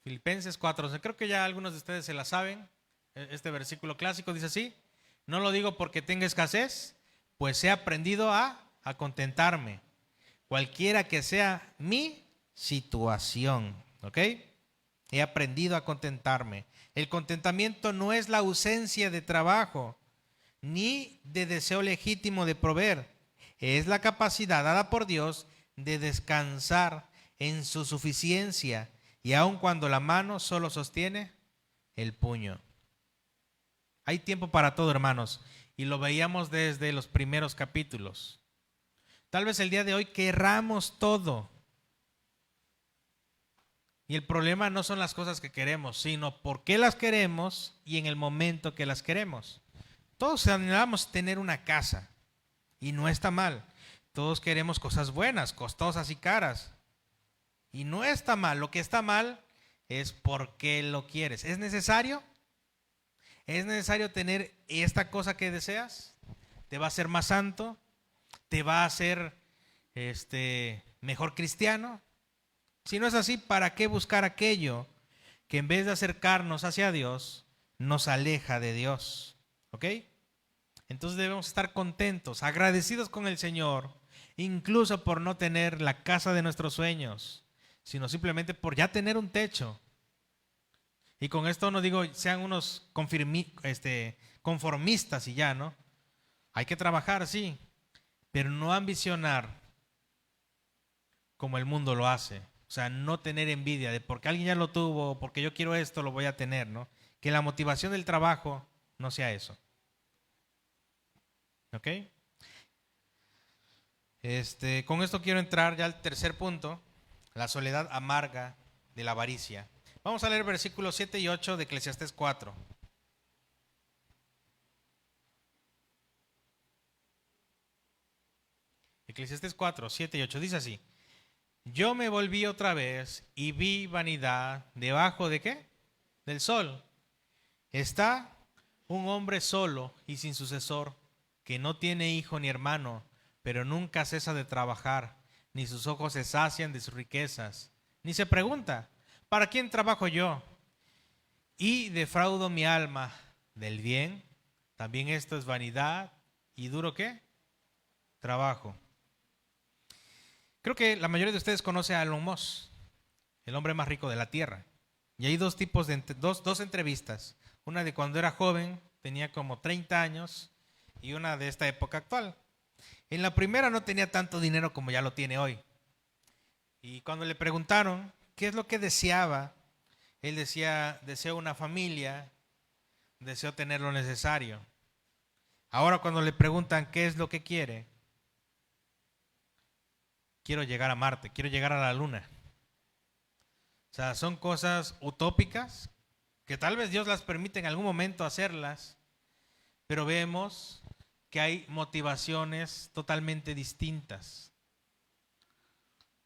Filipenses 4:11. Creo que ya algunos de ustedes se la saben. Este versículo clásico dice así: no lo digo porque tenga escasez, pues he aprendido a contentarme, cualquiera que sea mi situación. ¿Ok? He aprendido a contentarme. El contentamiento no es la ausencia de trabajo, ni de deseo legítimo de proveer. Es la capacidad dada por Dios de descansar en su suficiencia, y aun cuando la mano solo sostiene el puño. Hay tiempo para todo, hermanos, y lo veíamos desde los primeros capítulos. Tal vez el día de hoy querramos todo. Y el problema no son las cosas que queremos, sino por qué las queremos y en el momento que las queremos. Todos anhelamos tener una casa y no está mal. Todos queremos cosas buenas, costosas y caras. Y no está mal. Lo que está mal es por qué lo quieres. ¿Es necesario? ¿Es necesario tener esta cosa que deseas? ¿Te va a hacer más santo? ¿Te va a hacer mejor cristiano? Si no es así, ¿para qué buscar aquello que en vez de acercarnos hacia Dios, nos aleja de Dios? ¿Ok? Entonces debemos estar contentos, agradecidos con el Señor, incluso por no tener la casa de nuestros sueños, sino simplemente por ya tener un techo. Y con esto no digo sean unos conformistas y ya, ¿no? Hay que trabajar, sí, pero no ambicionar como el mundo lo hace. O sea, no tener envidia de porque alguien ya lo tuvo, o porque yo quiero esto, lo voy a tener, ¿no? Que la motivación del trabajo no sea eso. ¿Ok? Con esto quiero entrar ya al tercer punto, la soledad amarga de la avaricia. Vamos a leer versículos 7 y 8 de Eclesiastés 4. Eclesiastés 4, 7 y 8 dice así: yo me volví otra vez y vi vanidad debajo de ¿qué? Del sol. Está un hombre solo y sin sucesor, que no tiene hijo ni hermano, pero nunca cesa de trabajar, ni sus ojos se sacian de sus riquezas, ni se pregunta, ¿para quién trabajo yo? Y defraudo mi alma del bien. También esto es vanidad y duro ¿qué? Trabajo. Creo que la mayoría de ustedes conoce a Elon Musk, el hombre más rico de la tierra. Y hay dos tipos de dos entrevistas. Una de cuando era joven, tenía como 30 años, y una de esta época actual. En la primera no tenía tanto dinero como ya lo tiene hoy. Y cuando le preguntaron qué es lo que deseaba, él decía: deseo una familia, deseo tener lo necesario. Ahora cuando le preguntan qué es lo que quiere, quiero llegar a Marte, quiero llegar a la Luna. O sea, son cosas utópicas que tal vez Dios las permite en algún momento hacerlas, pero vemos que hay motivaciones totalmente distintas.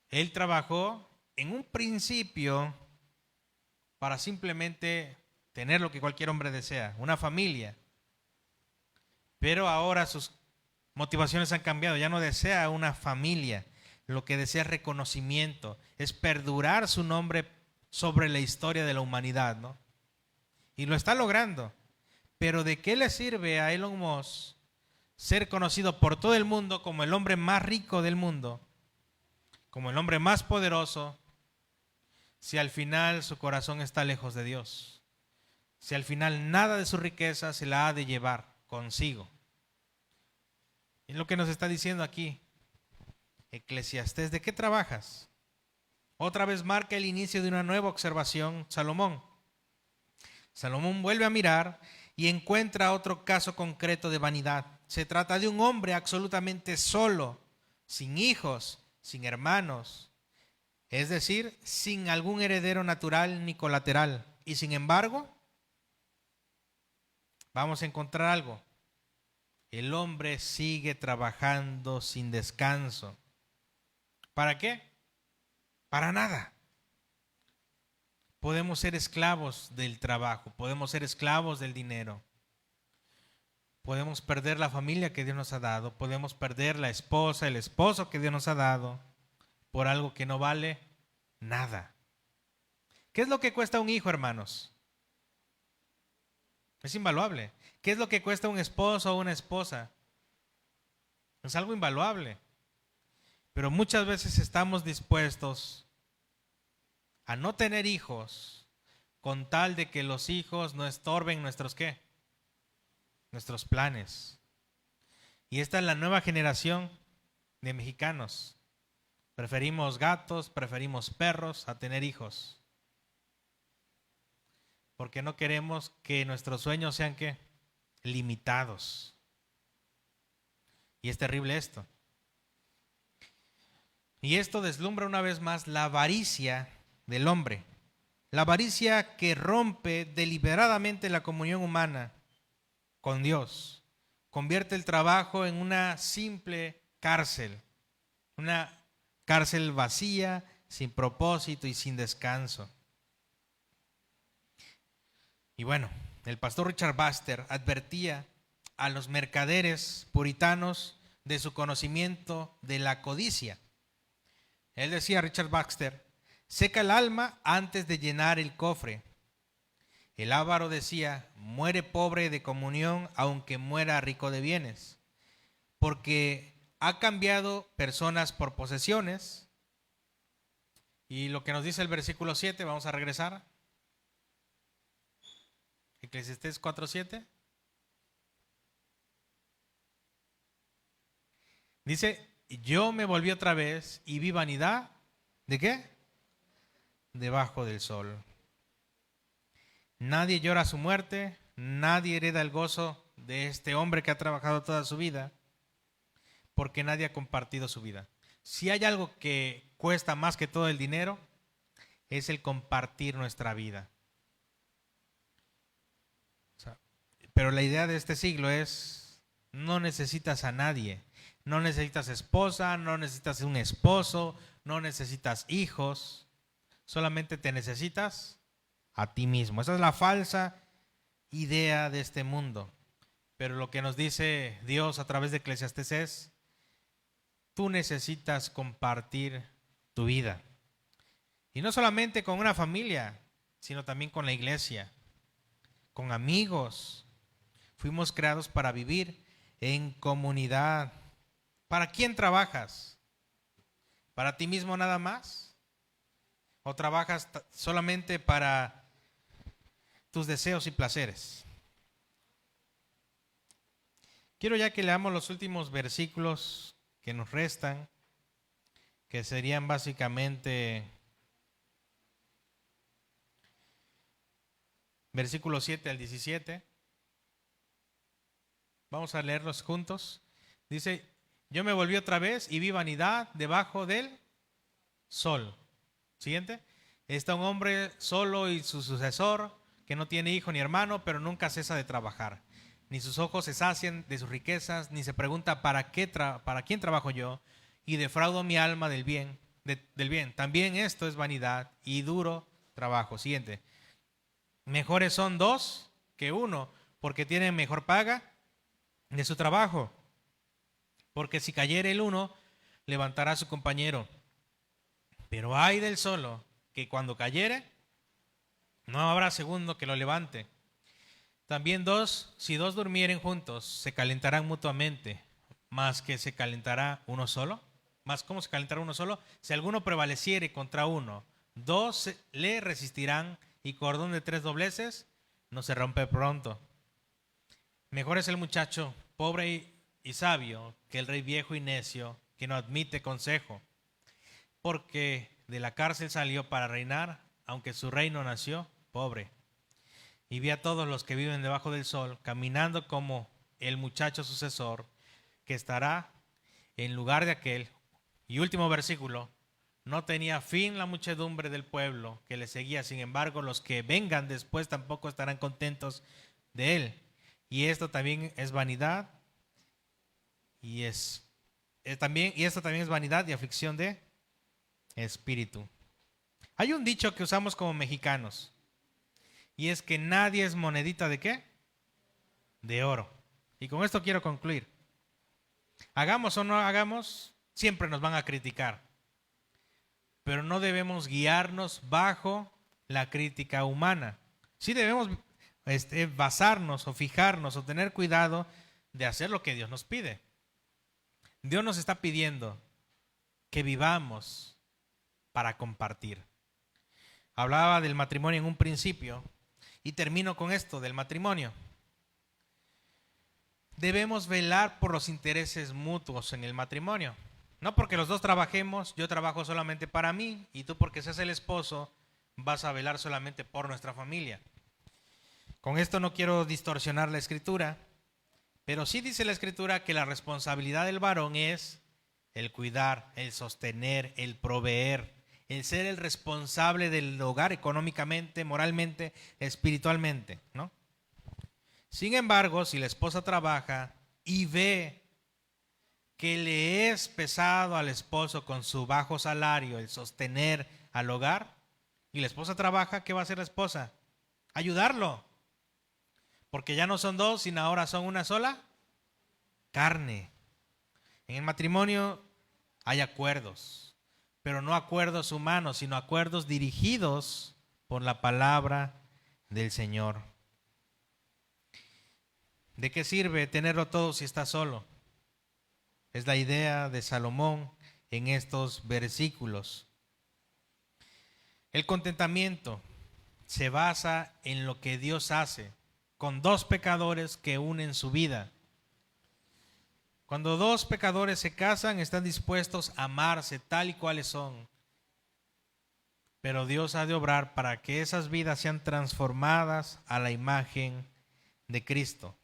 Él trabajó en un principio para simplemente tener lo que cualquier hombre desea, una familia. Pero ahora sus motivaciones han cambiado, ya no desea una familia, lo que desea es reconocimiento, es perdurar su nombre sobre la historia de la humanidad, ¿no? Y lo está logrando. Pero ¿de qué le sirve a Elon Musk ser conocido por todo el mundo como el hombre más rico del mundo, como el hombre más poderoso, si al final su corazón está lejos de Dios? Si al final nada de su riqueza se la ha de llevar consigo. Es lo que nos está diciendo aquí Eclesiastés. ¿De qué trabajas? Otra vez marca el inicio de una nueva observación Salomón. Salomón vuelve a mirar y encuentra otro caso concreto de vanidad. Se trata de un hombre absolutamente solo, sin hijos, sin hermanos, es decir, sin algún heredero natural ni colateral. Y sin embargo, vamos a encontrar algo. El hombre sigue trabajando sin descanso. ¿Para qué? Para nada. Podemos ser esclavos del trabajo, podemos ser esclavos del dinero. Podemos perder la familia que Dios nos ha dado, podemos perder la esposa, el esposo que Dios nos ha dado por algo que no vale nada. ¿Qué es lo que cuesta un hijo, hermanos? Es invaluable. ¿Qué es lo que cuesta un esposo o una esposa? Es algo invaluable. Pero muchas veces estamos dispuestos a no tener hijos con tal de que los hijos no estorben nuestros ¿qué? Nuestros planes. Y esta es la nueva generación de mexicanos. Preferimos gatos, preferimos perros a tener hijos. Porque no queremos que nuestros sueños sean ¿qué? Limitados. Y es terrible esto. Y esto deslumbra una vez más la avaricia del hombre. La avaricia que rompe deliberadamente la comunión humana con Dios. Convierte el trabajo en una simple cárcel. Una cárcel vacía, sin propósito y sin descanso. Y bueno, el pastor Richard Baxter advertía a los mercaderes puritanos de su conocimiento de la codicia. Él decía, Richard Baxter: seca el alma antes de llenar el cofre. El avaro decía: muere pobre de comunión aunque muera rico de bienes, porque ha cambiado personas por posesiones. Y lo que nos dice el versículo 7, vamos a regresar. Eclesiastés 4:7. Dice: yo me volví otra vez y vi vanidad. ¿De qué? Debajo del sol. Nadie llora su muerte, nadie hereda el gozo de este hombre que ha trabajado toda su vida, porque nadie ha compartido su vida. Si hay algo que cuesta más que todo el dinero, es el compartir nuestra vida. Pero la idea de este siglo es: no necesitas a nadie. No necesitas esposa, no necesitas un esposo, no necesitas hijos. Solamente te necesitas a ti mismo. Esa es la falsa idea de este mundo. Pero lo que nos dice Dios a través de Eclesiastés es: tú necesitas compartir tu vida. Y no solamente con una familia, sino también con la iglesia, con amigos. Fuimos creados para vivir en comunidad. ¿Para quién trabajas? ¿Para ti mismo nada más? ¿O trabajas solamente para tus deseos y placeres? Quiero ya que leamos los últimos versículos que nos restan, que serían básicamente versículos 7 al 17. Vamos a leerlos juntos. Dice: yo me volví otra vez y vi vanidad debajo del sol. Siguiente. Está un hombre solo y su sucesor, que no tiene hijo ni hermano, pero nunca cesa de trabajar. Ni sus ojos se sacian de sus riquezas, ni se pregunta para quién trabajo yo, y defraudo mi alma del bien. También esto es vanidad y duro trabajo. Siguiente. Mejores son dos que uno, porque tienen mejor paga de su trabajo. Porque si cayere el uno, levantará a su compañero. Pero ay del solo, que cuando cayere, no habrá segundo que lo levante. También si dos durmieren juntos, se calentarán mutuamente. Más que se calentará uno solo. Más cómo se calentará uno solo. Si alguno prevaleciere contra uno, dos le resistirán, y cordón de 3 dobleces no se rompe pronto. Mejor es el muchacho pobre y sabio que el rey viejo y necio, que no admite consejo. Porque de la cárcel salió para reinar, aunque su reino nació pobre. Y vi a todos los que viven debajo del sol caminando como el muchacho sucesor, que estará en lugar de aquel. Y último versículo: no tenía fin la muchedumbre del pueblo que le seguía, sin embargo los que vengan después tampoco estarán contentos de él. Y esto también es vanidad, y esto también es vanidad y aflicción de espíritu. Hay un dicho que usamos como mexicanos, y es que nadie es monedita ¿de qué? De oro. Y con esto quiero concluir. Hagamos o no hagamos, siempre nos van a criticar. Pero no debemos guiarnos bajo la crítica humana. Sí debemos basarnos o fijarnos o tener cuidado de hacer lo que Dios nos pide. Dios nos está pidiendo que vivamos para compartir. Hablaba del matrimonio en un principio y termino con esto del matrimonio. Debemos velar por los intereses mutuos en el matrimonio. No porque los dos trabajemos, yo trabajo solamente para mí y tú, porque seas el esposo, vas a velar solamente por nuestra familia. Con esto no quiero distorsionar la escritura, pero sí dice la escritura que la responsabilidad del varón es el cuidar, el sostener, el proveer, el ser el responsable del hogar económicamente, moralmente, espiritualmente, ¿no? Sin embargo, si la esposa trabaja y ve que le es pesado al esposo con su bajo salario el sostener al hogar, y la esposa trabaja, ¿qué va a hacer la esposa? Ayudarlo. Porque ya no son dos, sino ahora son una sola carne. En el matrimonio hay acuerdos, pero no acuerdos humanos, sino acuerdos dirigidos por la palabra del Señor. ¿De qué sirve tenerlo todo si está solo? Es la idea de Salomón en estos versículos. El contentamiento se basa en lo que Dios hace con dos pecadores que unen su vida. Cuando dos pecadores se casan, están dispuestos a amarse tal y cuales son. Pero Dios ha de obrar para que esas vidas sean transformadas a la imagen de Cristo.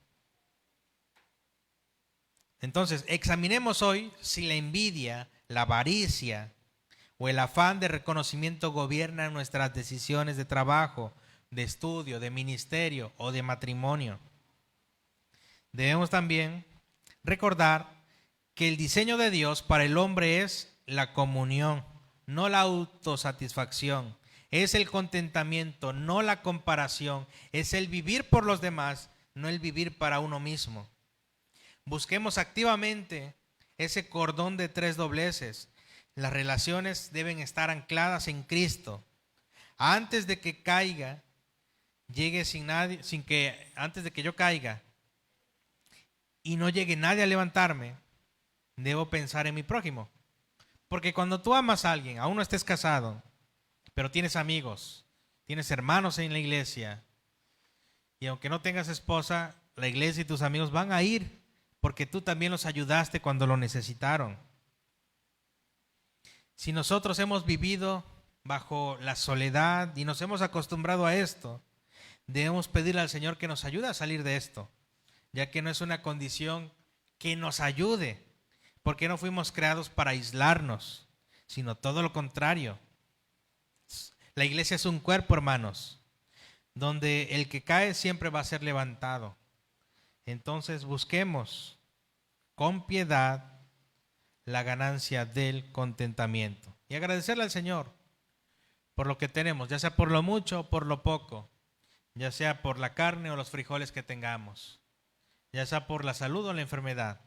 Entonces, examinemos hoy si la envidia, la avaricia o el afán de reconocimiento gobiernan nuestras decisiones de trabajo, de estudio, de ministerio o de matrimonio. Debemos también recordar que el diseño de Dios para el hombre es la comunión, no la autosatisfacción. Es el contentamiento, no la comparación. Es el vivir por los demás, no el vivir para uno mismo. Busquemos activamente ese cordón de 3 dobleces. Las relaciones deben estar ancladas en Cristo. Antes de que caiga, antes de que yo caiga y no llegue nadie a levantarme, debo pensar en mi prójimo. Porque cuando tú amas a alguien, aún no estés casado, pero tienes amigos, tienes hermanos en la iglesia, y aunque no tengas esposa, la iglesia y tus amigos van a ir porque tú también los ayudaste cuando lo necesitaron. Si nosotros hemos vivido bajo la soledad y nos hemos acostumbrado a esto, debemos pedirle al Señor que nos ayude a salir de esto, ya que no es una condición que nos ayude, porque no fuimos creados para aislarnos, sino todo lo contrario. La iglesia es un cuerpo, hermanos, donde el que cae siempre va a ser levantado. Entonces busquemos con piedad la ganancia del contentamiento y agradecerle al Señor por lo que tenemos, ya sea por lo mucho o por lo poco, ya sea por la carne o los frijoles que tengamos, ya sea por la salud o la enfermedad.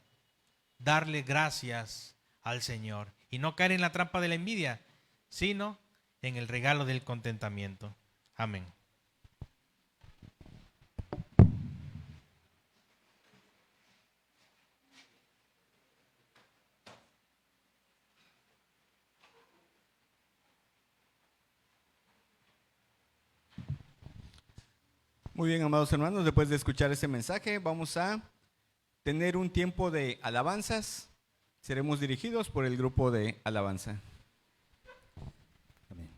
Darle gracias al Señor y no caer en la trampa de la envidia, sino en el regalo del contentamiento. Amén. Muy bien, amados hermanos, después de escuchar este mensaje, vamos a tener un tiempo de alabanzas. Seremos dirigidos por el grupo de alabanza. Amén.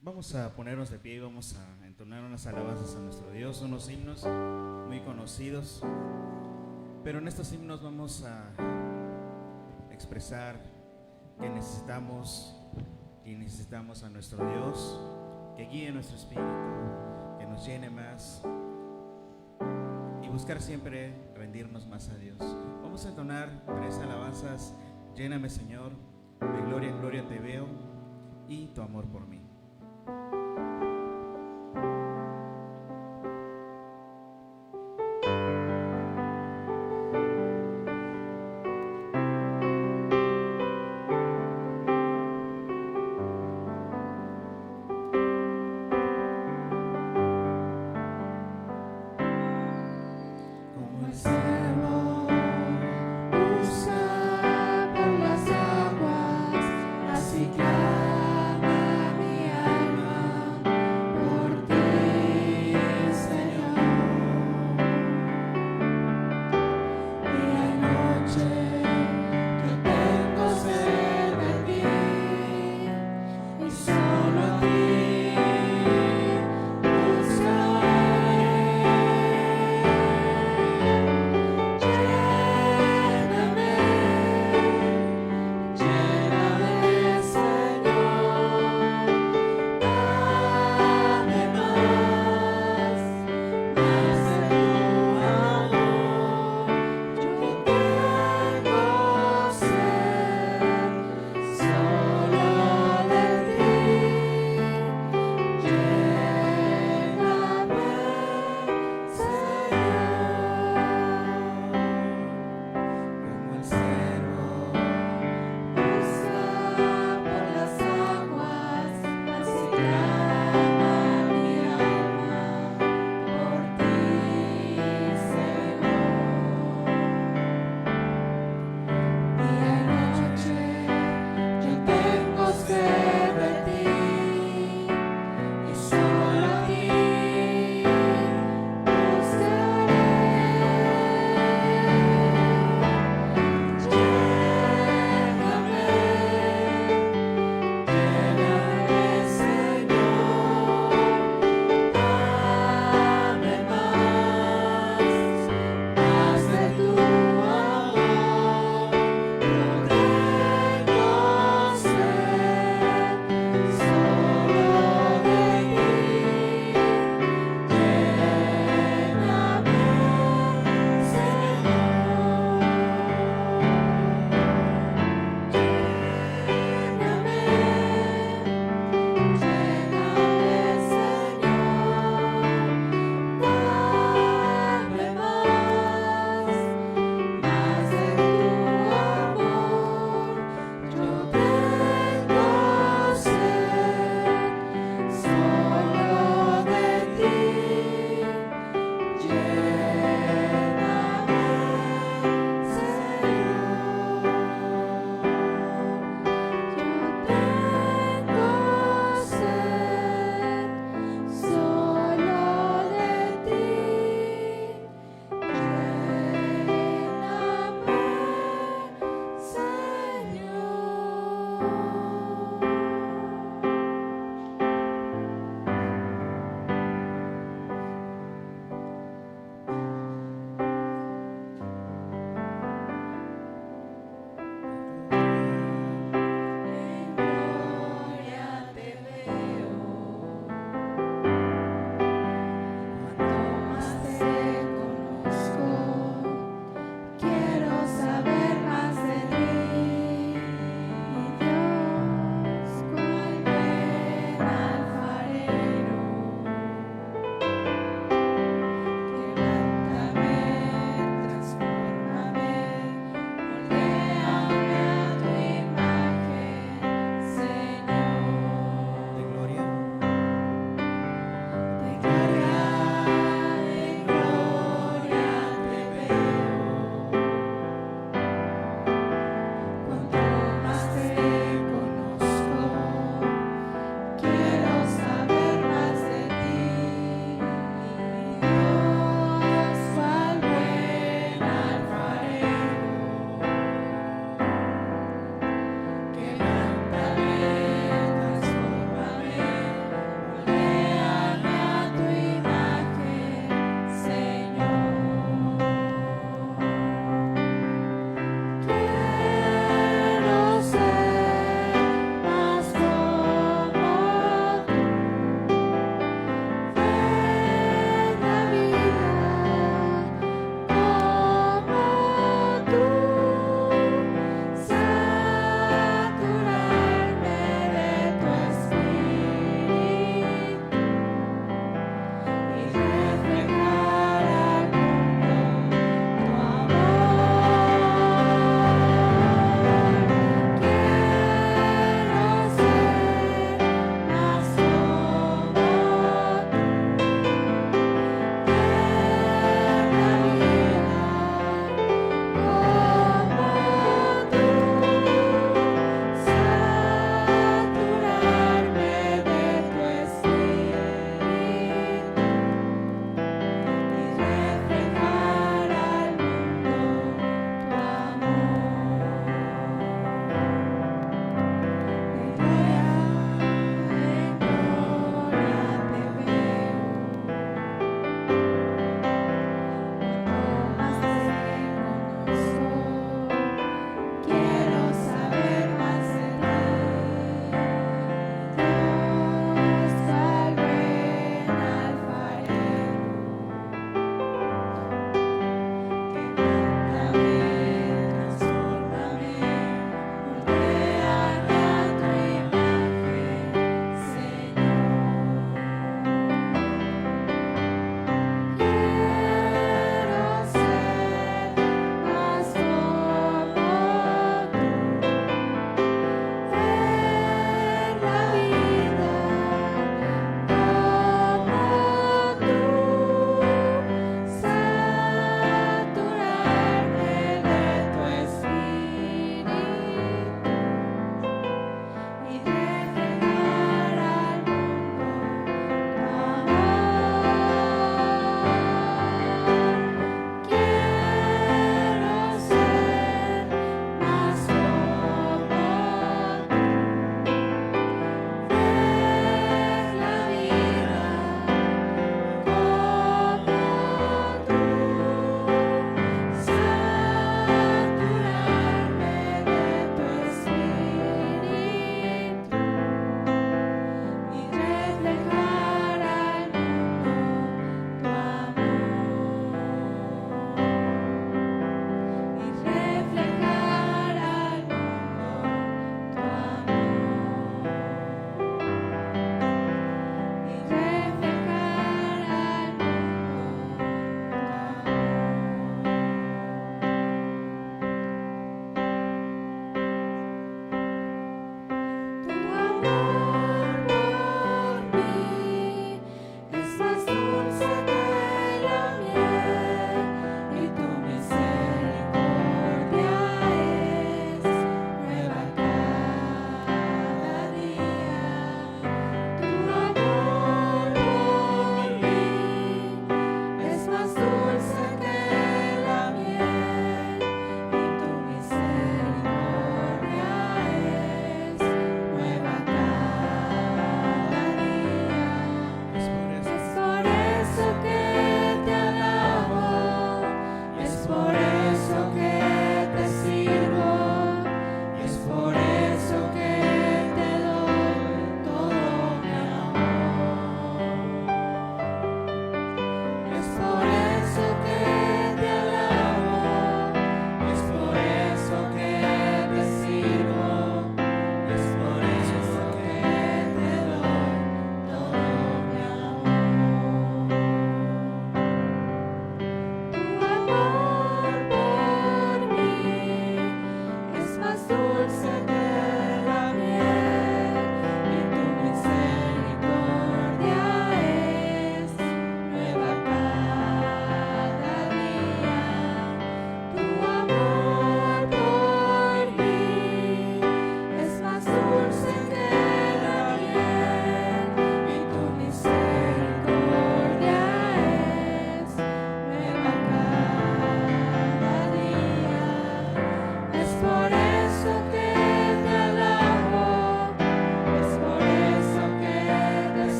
Vamos a ponernos de pie y vamos a entonar unas alabanzas a nuestro Dios, unos himnos muy conocidos, pero en estos himnos vamos a expresar que necesitamos a nuestro Dios, que guíe nuestro espíritu, que nos llene más y buscar siempre rendirnos más a Dios. Vamos a entonar 3 alabanzas: lléname, Señor, de gloria en gloria te veo, y tu amor por mí. Clama mi alma.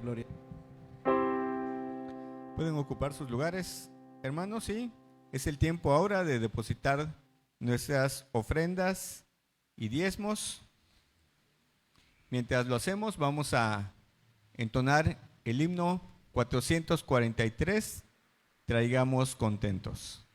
Gloria. Pueden ocupar sus lugares, hermanos, sí. Es el tiempo ahora de depositar nuestras ofrendas y diezmos. Mientras lo hacemos, vamos a entonar el himno 443, Traigamos contentos.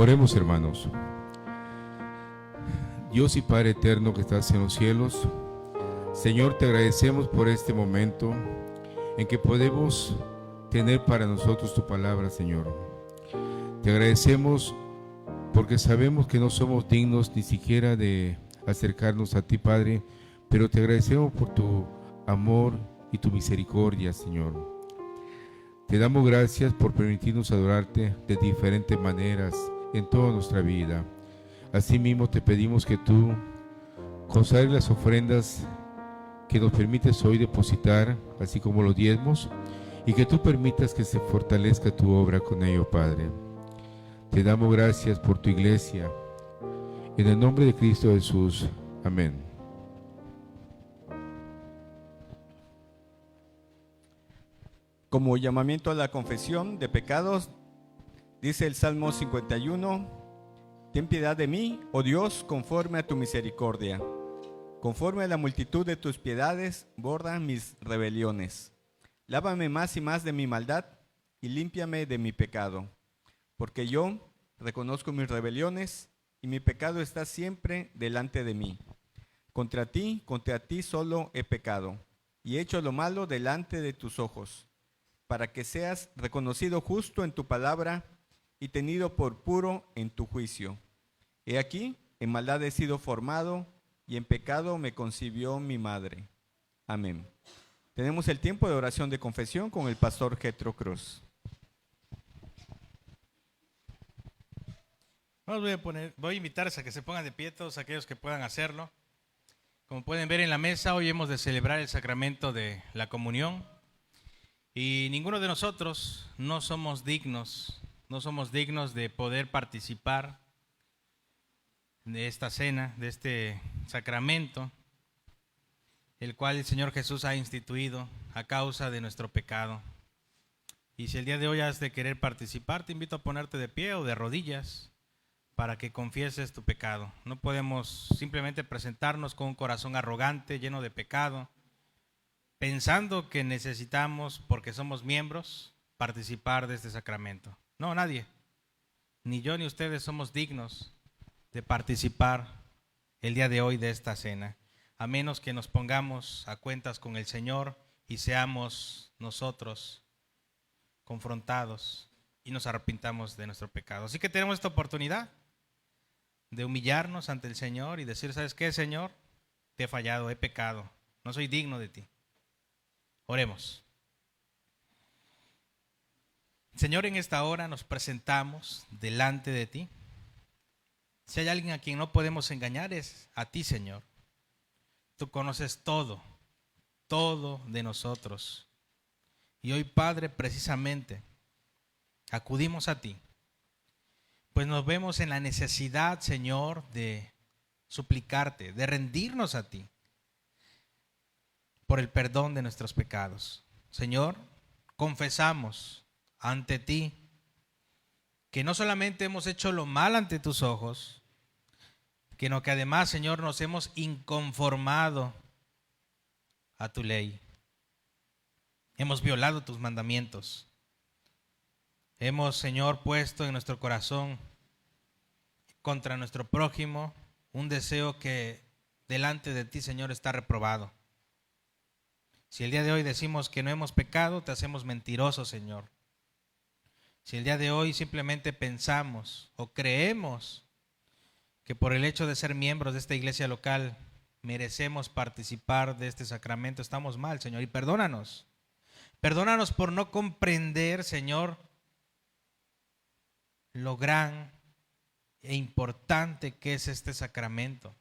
Oremos, hermanos. Dios y Padre eterno que estás en los cielos, Señor, te agradecemos por este momento en que podemos tener para nosotros tu palabra, Señor. Te agradecemos porque sabemos que no somos dignos ni siquiera de acercarnos a ti, Padre, pero te agradecemos por tu amor y tu misericordia, Señor. Te damos gracias por permitirnos adorarte de diferentes maneras en toda nuestra vida. Asimismo te pedimos que tú consagres las ofrendas que nos permites hoy depositar, así como los diezmos, y que tú permitas que se fortalezca tu obra con ello, Padre. Te damos gracias por tu iglesia. En el nombre de Cristo Jesús. Amén. Como llamamiento a la confesión de pecados, dice el Salmo 51, ten piedad de mí, oh Dios, conforme a tu misericordia. Conforme a la multitud de tus piedades, borra mis rebeliones. Lávame más y más de mi maldad y límpiame de mi pecado. Porque yo reconozco mis rebeliones y mi pecado está siempre delante de mí. Contra ti solo he pecado y he hecho lo malo delante de tus ojos, para que seas reconocido justo en tu palabra y tenido por puro en tu juicio. He aquí, en maldad he sido formado, y en pecado me concibió mi madre. Amén. Tenemos el tiempo de oración de confesión con el pastor Getro Cruz. Voy a invitarles a que se pongan de pie todos aquellos que puedan hacerlo. Como pueden ver en la mesa, hoy hemos de celebrar el sacramento de la comunión. Y ninguno de nosotros no somos dignos de poder participar de esta cena, de este sacramento, el cual el Señor Jesús ha instituido a causa de nuestro pecado. Y si el día de hoy has de querer participar, te invito a ponerte de pie o de rodillas para que confieses tu pecado. No podemos simplemente presentarnos con un corazón arrogante, lleno de pecado, pensando que necesitamos, porque somos miembros, participar de este sacramento. No, nadie, ni yo ni ustedes somos dignos de participar el día de hoy de esta cena. a menos que nos pongamos a cuentas con el Señor y seamos nosotros confrontados y nos arrepintamos de nuestro pecado. Así que tenemos esta oportunidad de humillarnos ante el Señor y decir, ¿sabes qué, Señor? Te he fallado, he pecado, no soy digno de ti. Oremos. Señor, en esta hora nos presentamos delante de ti. Si hay alguien a quien no podemos engañar, es a ti, Señor. Tú conoces todo de nosotros. Y hoy, Padre, precisamente, acudimos a ti, pues nos vemos en la necesidad, Señor, de suplicarte, de rendirnos a ti por el perdón de nuestros pecados. Señor, confesamos ante ti que no solamente hemos hecho lo mal ante tus ojos, sino que además, Señor, nos hemos inconformado a tu ley. Hemos violado tus mandamientos. Hemos, Señor, puesto en nuestro corazón contra nuestro prójimo un deseo que delante de ti, Señor, está reprobado. Si el día de hoy decimos que no hemos pecado, te hacemos mentirosos, Señor. Si el día de hoy simplemente pensamos o creemos que por el hecho de ser miembros de esta iglesia local merecemos participar de este sacramento, estamos mal, Señor, y perdónanos. Perdónanos por no comprender, Señor, lo gran e importante que es este sacramento.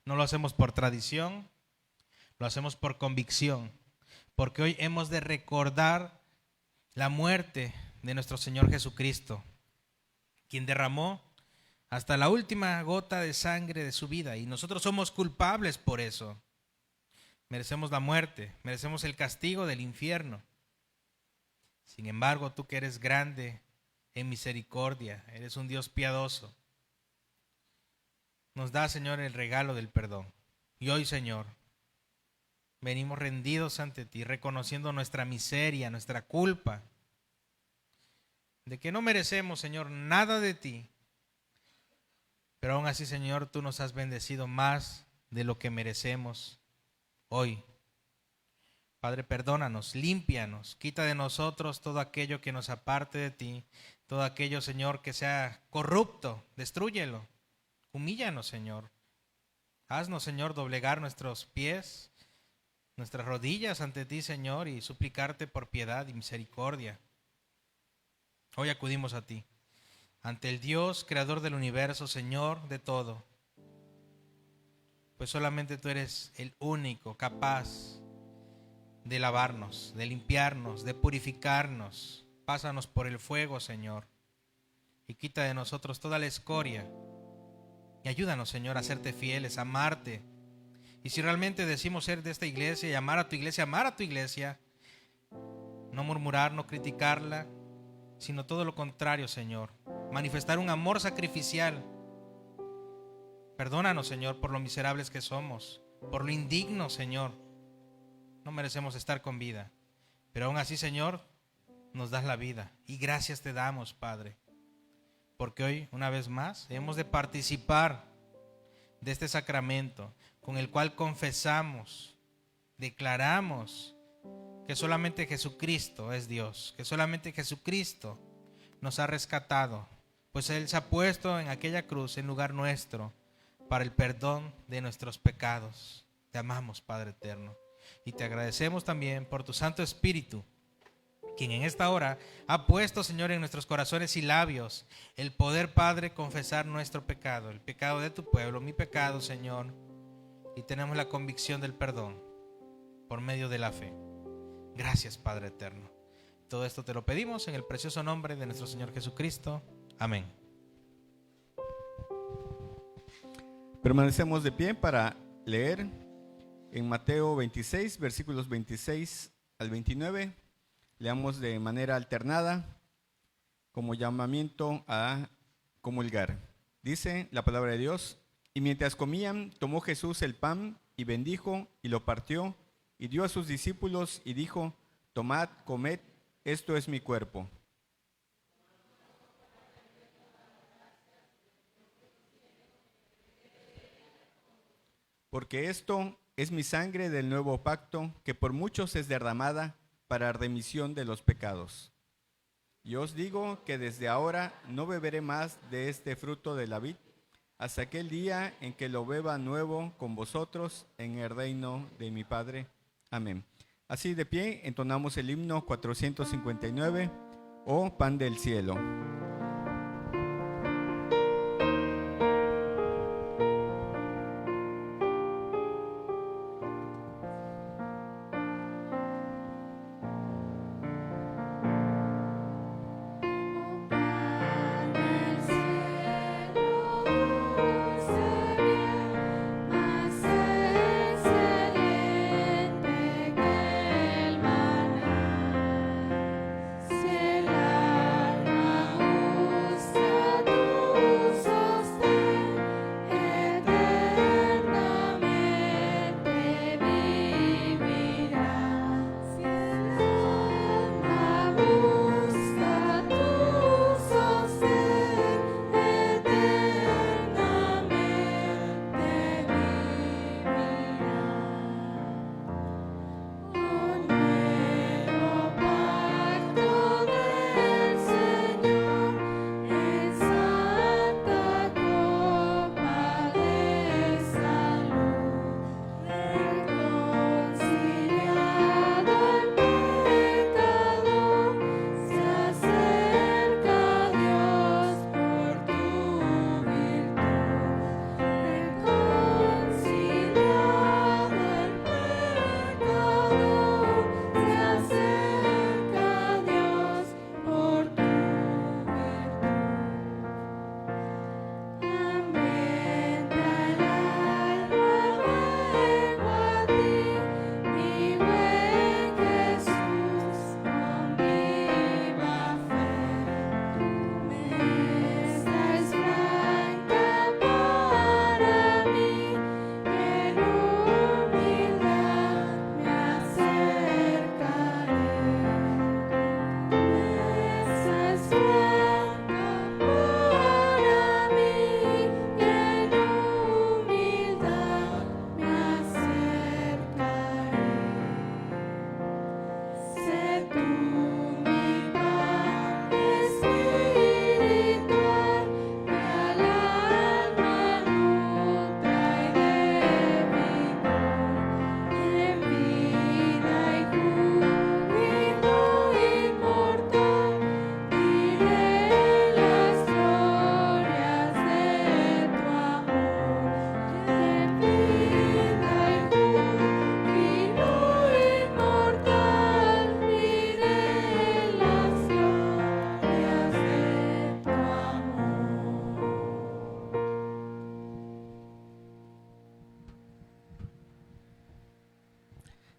No lo hacemos por tradición, lo hacemos por convicción, porque hoy hemos de recordar la muerte de nuestro Señor Jesucristo, quien derramó hasta la última gota de sangre de su vida, y nosotros somos culpables por eso. Merecemos la muerte, merecemos el castigo del infierno. Sin embargo, tú que eres grande en misericordia, eres un Dios piadoso, nos da, Señor, el regalo del perdón. Y hoy, Señor, venimos rendidos ante ti, reconociendo nuestra miseria, nuestra culpa, de que no merecemos, Señor, nada de ti. Pero aún así, Señor, tú nos has bendecido más de lo que merecemos hoy. Padre, perdónanos, límpianos, quita de nosotros todo aquello que nos aparte de ti, todo aquello, Señor, que sea corrupto, destrúyelo. Humíllanos, Señor. Haznos, Señor, doblegar nuestros pies, nuestras rodillas ante ti, Señor, y suplicarte por piedad y misericordia. Hoy acudimos a ti, ante el Dios, creador del universo, Señor de todo, pues solamente tú eres el único capaz de lavarnos, de limpiarnos, de purificarnos. Pásanos por el fuego, Señor, y quita de nosotros toda la escoria. Y ayúdanos, Señor, a serte fieles, a amarte. Y si realmente decimos ser de esta iglesia y amar a tu iglesia, no murmurar, no criticarla, sino todo lo contrario, Señor. Manifestar un amor sacrificial. Perdónanos, Señor, por lo miserables que somos, por lo indignos, Señor. No merecemos estar con vida, pero aún así, Señor, nos das la vida. Y gracias te damos, Padre, porque hoy, una vez más, hemos de participar de este sacramento con el cual confesamos, declaramos que solamente Jesucristo es Dios, que solamente Jesucristo nos ha rescatado, pues Él se ha puesto en aquella cruz en lugar nuestro para el perdón de nuestros pecados. Te amamos, Padre eterno, y te agradecemos también por tu Santo Espíritu, quien en esta hora ha puesto, Señor, en nuestros corazones y labios el poder, Padre, confesar nuestro pecado, el pecado de tu pueblo, mi pecado, Señor, y tenemos la convicción del perdón por medio de la fe. Gracias, Padre eterno. Todo esto te lo pedimos en el precioso nombre de nuestro Señor Jesucristo. Amén. Permanecemos de pie para leer en Mateo 26, versículos 26 al 29. Leamos de manera alternada como llamamiento a comulgar. Dice la palabra de Dios: y mientras comían, tomó Jesús el pan y bendijo y lo partió y dio a sus discípulos y dijo: tomad, comed, esto es mi cuerpo. porque esto es mi sangre del nuevo pacto, que por muchos es derramada para remisión de los pecados. Yo os digo que desde ahora no beberé más de este fruto de la vid, hasta aquel día en que lo beba nuevo con vosotros en el reino de mi Padre. Amén. Así de pie, entonamos el himno 459, oh pan del cielo.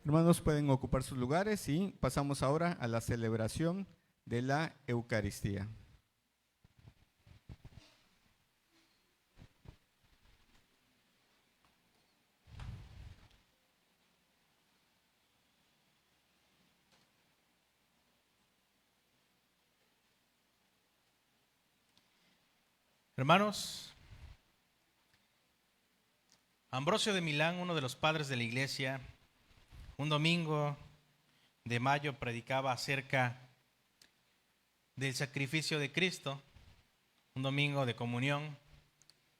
Hermanos, pueden ocupar sus lugares y pasamos ahora a la celebración de la Eucaristía. Hermanos, Ambrosio de Milán, uno de los padres de la iglesia, un domingo de mayo predicaba acerca del sacrificio de Cristo, un domingo de comunión,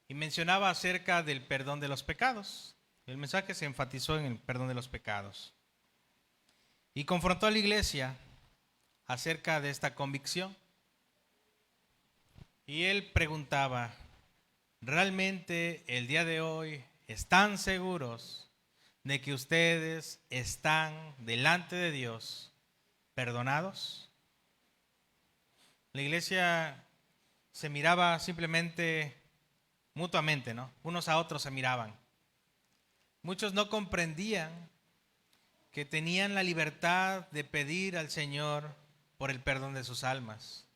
y mencionaba acerca del perdón de los pecados. El mensaje se enfatizó en el perdón de los pecados y confrontó a la iglesia acerca de esta convicción. Y él preguntaba, ¿realmente el día de hoy están seguros de que ustedes están delante de Dios perdonados? La iglesia se miraba simplemente mutuamente, ¿no? Unos a otros se miraban. Muchos no comprendían que tenían la libertad de pedir al Señor por el perdón de sus almas,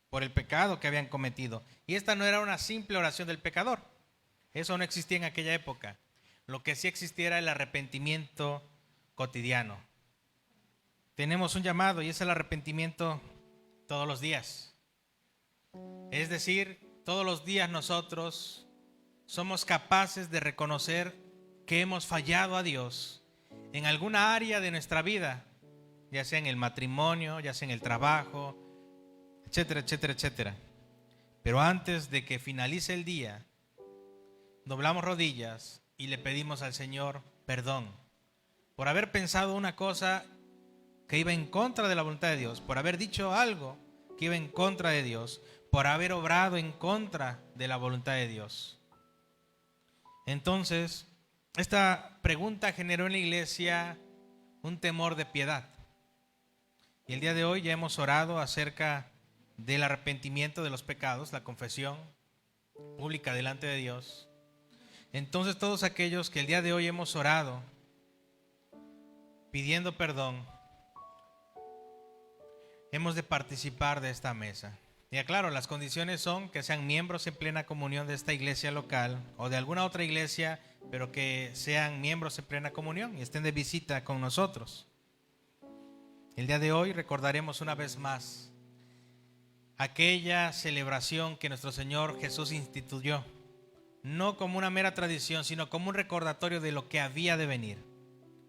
por el pecado que habían cometido. Y esta no era una simple oración del pecador. Eso no existía en aquella época. Lo que sí existía era el arrepentimiento cotidiano. Tenemos un llamado y es el arrepentimiento todos los días. Es decir, todos los días nosotros somos capaces de reconocer que hemos fallado a Dios en alguna área de nuestra vida, ya sea en el matrimonio, ya sea en el trabajo, etcétera, etcétera, etcétera. Pero antes de que finalice el día, doblamos rodillas y le pedimos al Señor perdón por haber pensado una cosa que iba en contra de la voluntad de Dios, por haber dicho algo que iba en contra de Dios, por haber obrado en contra de la voluntad de Dios. Entonces, esta pregunta generó en la iglesia un temor de piedad. Y el día de hoy ya hemos orado acerca del arrepentimiento de los pecados, la confesión pública delante de Dios. Entonces, todos aquellos que el día de hoy hemos orado pidiendo perdón, hemos de participar de esta mesa. Y aclaro, las condiciones son que sean miembros en plena comunión de esta iglesia local o de alguna otra iglesia, pero que sean miembros en plena comunión y estén de visita con nosotros. El día de hoy recordaremos una vez más aquella celebración que nuestro Señor Jesús instituyó, no como una mera tradición, sino como un recordatorio de lo que había de venir.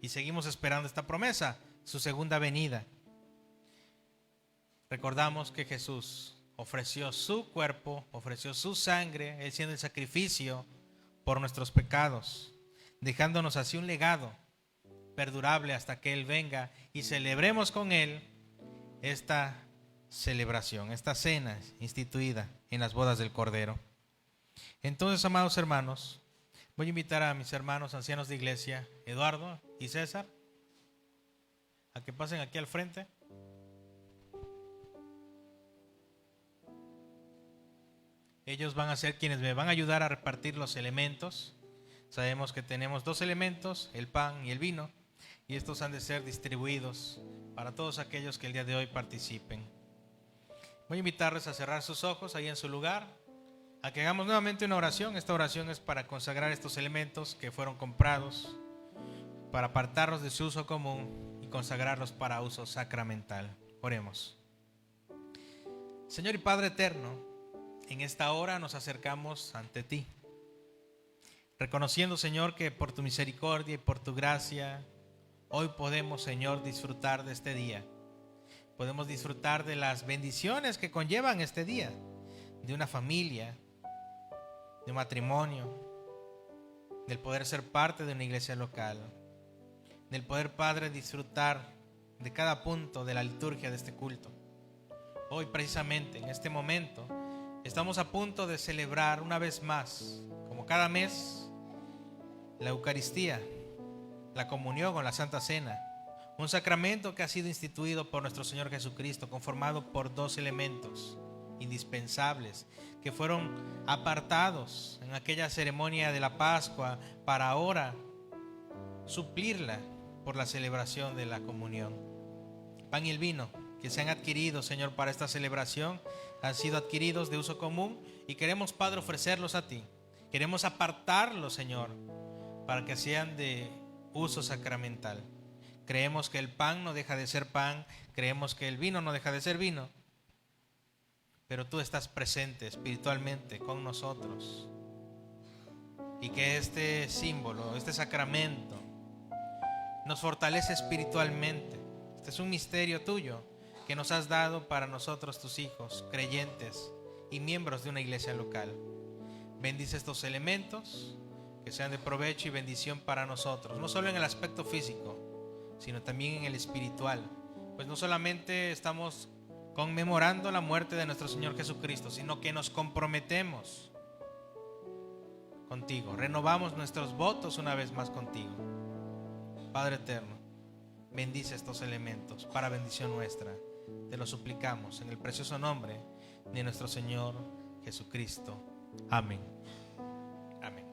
Y seguimos esperando esta promesa, su segunda venida. Recordamos que Jesús ofreció su cuerpo, ofreció su sangre, Él siendo el sacrificio por nuestros pecados, dejándonos así un legado perdurable hasta que Él venga y celebremos con Él esta celebración, esta cena instituida en las bodas del Cordero. Entonces, amados hermanos, voy a invitar a mis hermanos ancianos de iglesia, Eduardo y César, a que pasen aquí al frente. Ellos van a ser quienes me van a ayudar a repartir los elementos. Sabemos que tenemos 2 elementos, el pan y el vino, y estos han de ser distribuidos para todos aquellos que el día de hoy participen. Voy a invitarles a cerrar sus ojos ahí en su lugar, a que hagamos nuevamente una oración. Esta oración es para consagrar estos elementos que fueron comprados, para apartarlos de su uso común y consagrarlos para uso sacramental. Oremos. Señor y Padre eterno, en esta hora nos acercamos ante ti, reconociendo, Señor, que por tu misericordia y por tu gracia, hoy podemos, Señor, disfrutar de este día. Podemos disfrutar de las bendiciones que conllevan este día, de una familia, de un matrimonio, del poder ser parte de una iglesia local, del poder, Padre, disfrutar de cada punto de la liturgia de este culto. Hoy, precisamente, en este momento, estamos a punto de celebrar una vez más, como cada mes, la Eucaristía, la comunión o la Santa Cena, un sacramento que ha sido instituido por nuestro Señor Jesucristo, conformado por 2 elementos indispensables que fueron apartados en aquella ceremonia de la Pascua para ahora suplirla por la celebración de la comunión. Pan y el vino que se han adquirido, Señor, para esta celebración, han sido adquiridos de uso común y queremos, Padre, ofrecerlos a ti. Queremos apartarlos, Señor, para que sean de uso sacramental. Creemos que el pan no deja de ser pan, creemos que el vino no deja de ser vino, pero tú estás presente espiritualmente con nosotros y que este símbolo, este sacramento nos fortalece espiritualmente. Este es un misterio tuyo que nos has dado para nosotros, tus hijos, creyentes y miembros de una iglesia local. Bendice estos elementos, que sean de provecho y bendición para nosotros, no solo en el aspecto físico, sino también en el espiritual. Pues no solamente estamos conmemorando la muerte de nuestro Señor Jesucristo, sino que nos comprometemos contigo, renovamos nuestros votos una vez más contigo. Padre eterno, bendice estos elementos para bendición nuestra. Te lo suplicamos en el precioso nombre de nuestro Señor Jesucristo. Amén. Amén.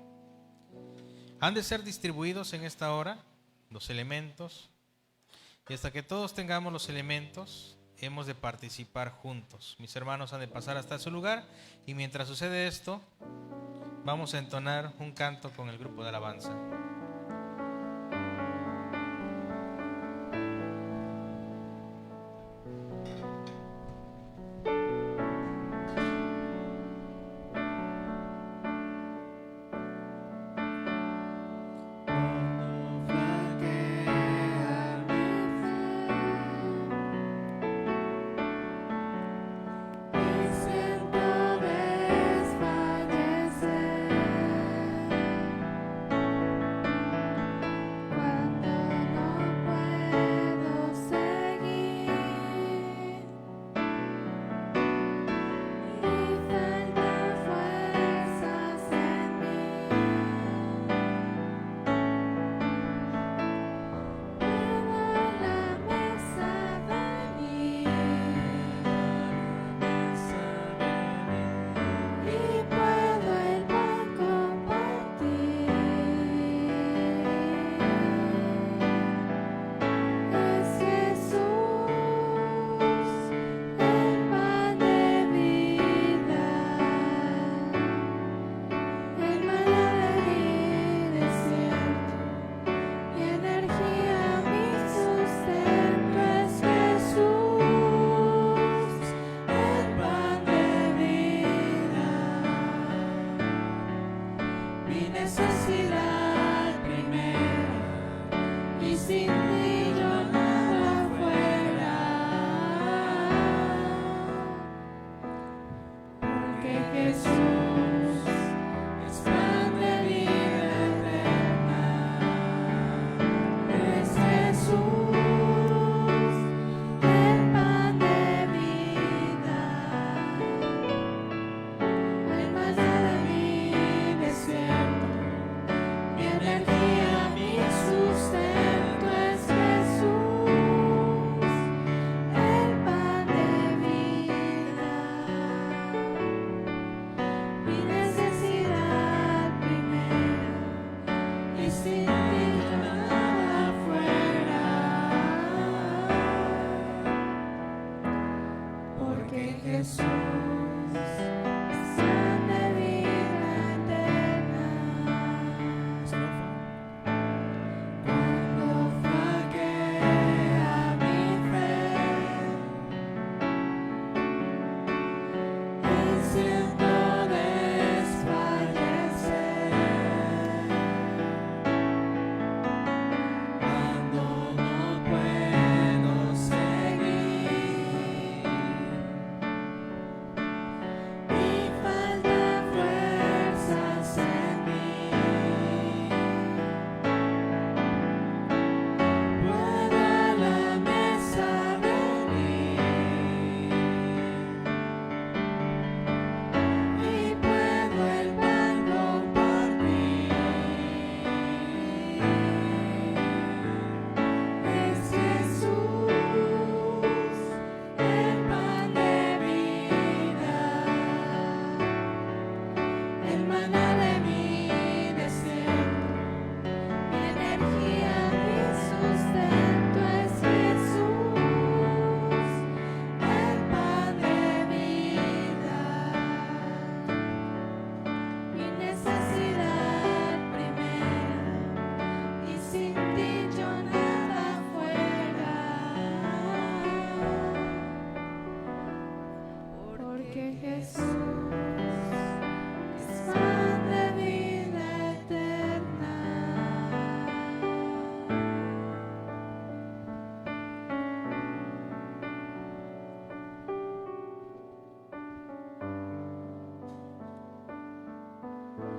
Han de ser distribuidos en esta hora los elementos, y hasta que todos tengamos los elementos, hemos de participar juntos. Mis hermanos han de pasar hasta su lugar, y mientras sucede esto, vamos a entonar un canto con el grupo de alabanza.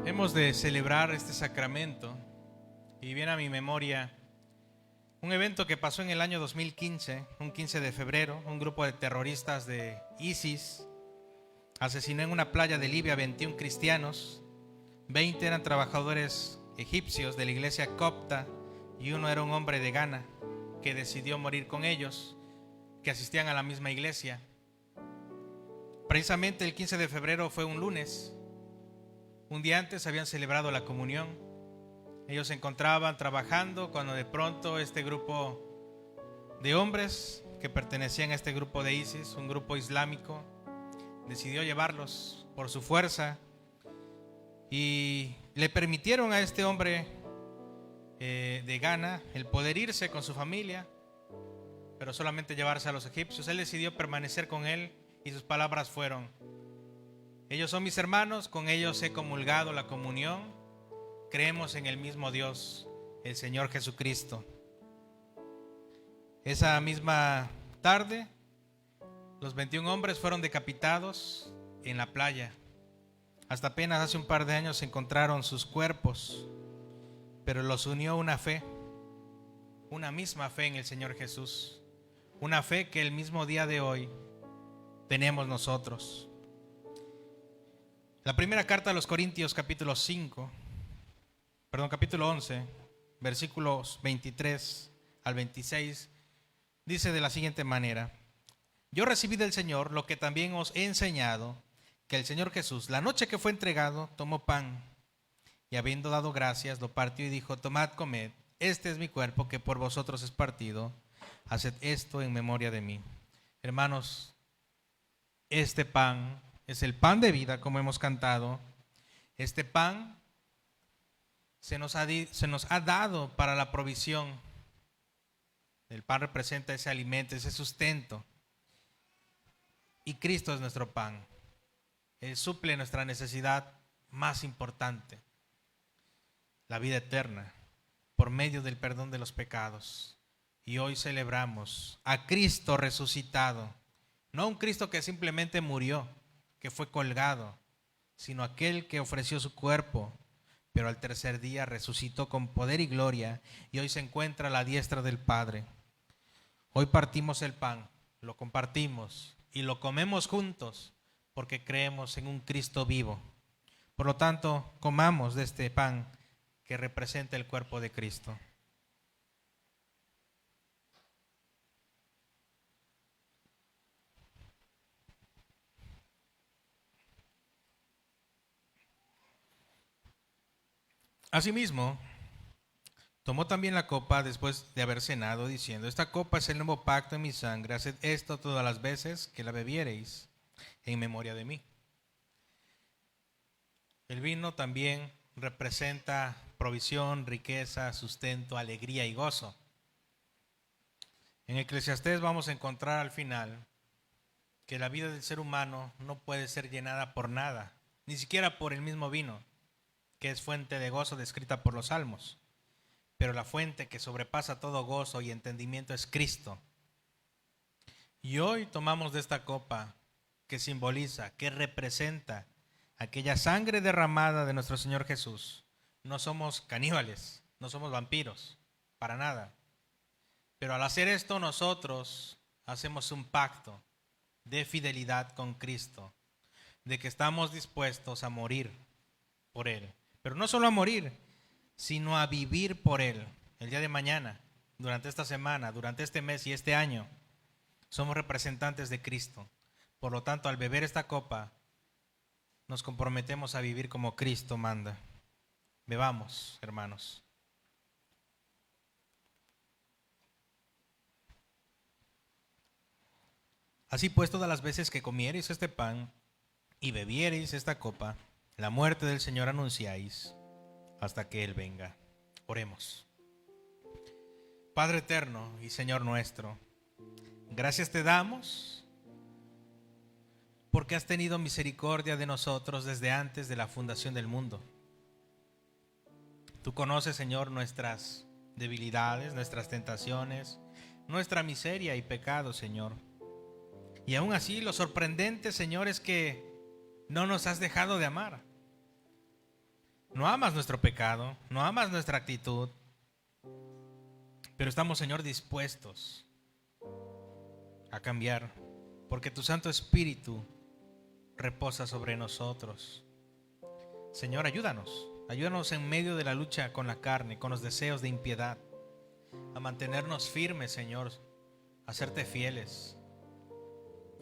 Hemos de celebrar este sacramento y viene a mi memoria un evento que pasó en el año 2015, un 15 de febrero, un grupo de terroristas de ISIS asesinó en una playa de Libia a 21 cristianos, 20 eran trabajadores egipcios de la iglesia copta y uno era un hombre de Ghana que decidió morir con ellos, que asistían a la misma iglesia. Precisamente el 15 de febrero fue un lunes. Un día antes habían celebrado la comunión. Ellos se encontraban trabajando cuando de pronto este grupo de hombres que pertenecían a este grupo de ISIS, un grupo islámico, decidió llevarlos por su fuerza y le permitieron a este hombre de Ghana el poder irse con su familia, pero solamente llevarse a los egipcios. Él decidió permanecer con él y sus palabras fueron: ellos son mis hermanos, con ellos he comulgado la comunión, creemos en el mismo Dios, el Señor Jesucristo. Esa misma tarde, los 21 hombres fueron decapitados en la playa. Hasta apenas hace un par de años se encontraron sus cuerpos, pero los unió una fe, una misma fe en el Señor Jesús, una fe que el mismo día de hoy tenemos nosotros. La primera carta a los Corintios, capítulo 11, versículos 23 al 26, dice de la siguiente manera: yo recibí del Señor lo que también os he enseñado, que el Señor Jesús, la noche que fue entregado, tomó pan, y habiendo dado gracias, lo partió y dijo: tomad, comed, este es mi cuerpo que por vosotros es partido, haced esto en memoria de mí. Hermanos, este pan es el pan de vida, como hemos cantado. Este pan se nos ha dado para la provisión. El pan representa ese alimento, ese sustento. Y Cristo es nuestro pan. Él suple nuestra necesidad más importante, la vida eterna, por medio del perdón de los pecados. Y hoy celebramos a Cristo resucitado. No un Cristo que simplemente murió, que fue colgado, sino aquel que ofreció su cuerpo, pero al tercer día resucitó con poder y gloria y hoy se encuentra a la diestra del Padre. Hoy partimos el pan, lo compartimos y lo comemos juntos porque creemos en un Cristo vivo. Por lo tanto, comamos de este pan que representa el cuerpo de Cristo. Asimismo, tomó también la copa después de haber cenado, diciendo: esta copa es el nuevo pacto en mi sangre, haced esto todas las veces que la bebiereis en memoria de mí. El vino también representa provisión, riqueza, sustento, alegría y gozo. En Eclesiastés vamos a encontrar al final que la vida del ser humano no puede ser llenada por nada, ni siquiera por el mismo vino, que es fuente de gozo descrita por los Salmos. Pero la fuente que sobrepasa todo gozo y entendimiento es Cristo. Y hoy tomamos de esta copa que simboliza, que representa aquella sangre derramada de nuestro Señor Jesús. No somos caníbales, no somos vampiros, para nada. Pero al hacer esto nosotros hacemos un pacto de fidelidad con Cristo, de que estamos dispuestos a morir por Él. Pero no solo a morir, sino a vivir por Él. El día de mañana, durante esta semana, durante este mes y este año, somos representantes de Cristo. Por lo tanto, al beber esta copa, nos comprometemos a vivir como Cristo manda. Bebamos, hermanos. Así pues, todas las veces que comiereis este pan y bebiereis esta copa, la muerte del Señor anunciáis hasta que Él venga. Oremos. Padre eterno y Señor nuestro, gracias te damos porque has tenido misericordia de nosotros desde antes de la fundación del mundo. Tú conoces, Señor, nuestras debilidades, nuestras tentaciones, nuestra miseria y pecado, Señor. Y aún así, lo sorprendente, Señor, es que no nos has dejado de amar. No amas nuestro pecado, no amas nuestra actitud, pero estamos, Señor, dispuestos a cambiar, porque tu Santo Espíritu reposa sobre nosotros. Señor, ayúdanos en medio de la lucha con la carne, con los deseos de impiedad, a mantenernos firmes, Señor, a serte fieles.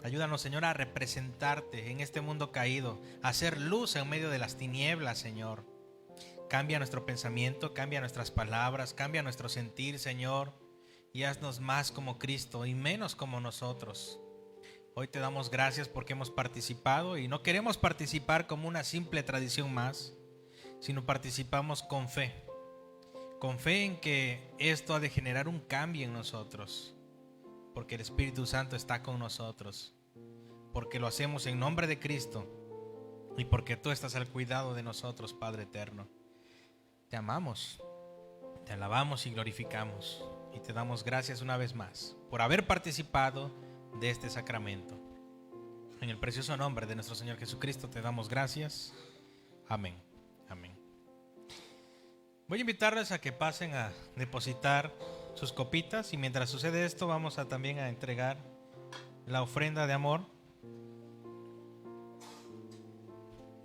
Ayúdanos, Señor, a representarte en este mundo caído, a hacer luz en medio de las tinieblas, Señor. Cambia nuestro pensamiento, cambia nuestras palabras, cambia nuestro sentir, Señor, y haznos más como Cristo y menos como nosotros. Hoy te damos gracias porque hemos participado y no queremos participar como una simple tradición más, sino participamos con fe en que esto ha de generar un cambio en nosotros, porque el Espíritu Santo está con nosotros, porque lo hacemos en nombre de Cristo y porque tú estás al cuidado de nosotros, Padre eterno. Te amamos, te alabamos y glorificamos y te damos gracias una vez más por haber participado de este sacramento. En el precioso nombre de nuestro Señor Jesucristo te damos gracias. Amén. Amén. Voy a invitarles a que pasen a depositar sus copitas y mientras sucede esto vamos a también a entregar la ofrenda de amor.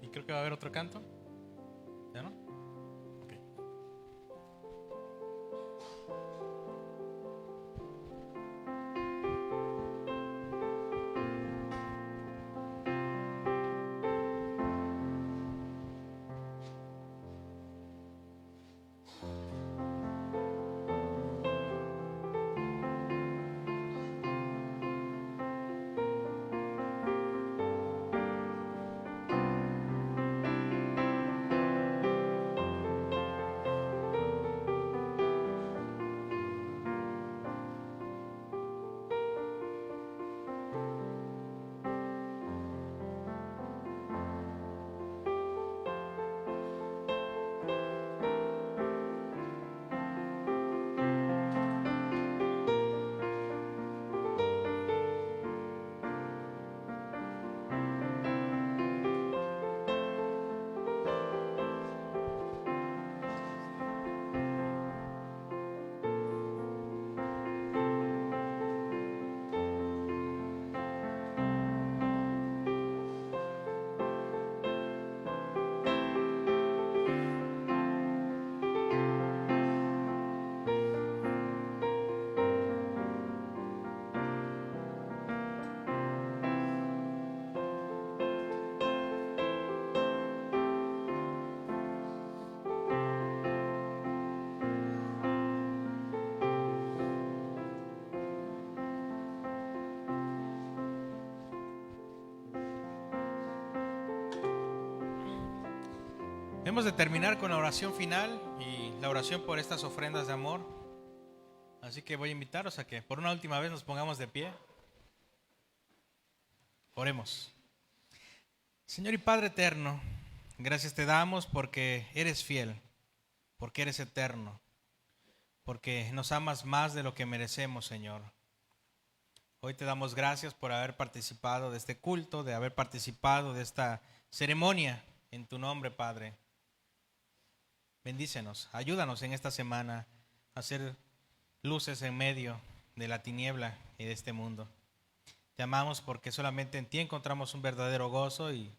Y creo que va a haber otro canto. ¿Ya no? Okay. Hemos de terminar con la oración final y la oración por estas ofrendas de amor. Así que voy a invitaros a que por una última vez nos pongamos de pie. Oremos. Señor y Padre eterno, gracias te damos porque eres fiel, porque eres eterno, porque nos amas más de lo que merecemos, Señor. Hoy te damos gracias por haber participado de este culto, de haber participado de esta ceremonia en tu nombre, Padre. Bendícenos, ayúdanos en esta semana a ser luces en medio de la tiniebla y de este mundo. Te amamos porque solamente en ti encontramos un verdadero gozo y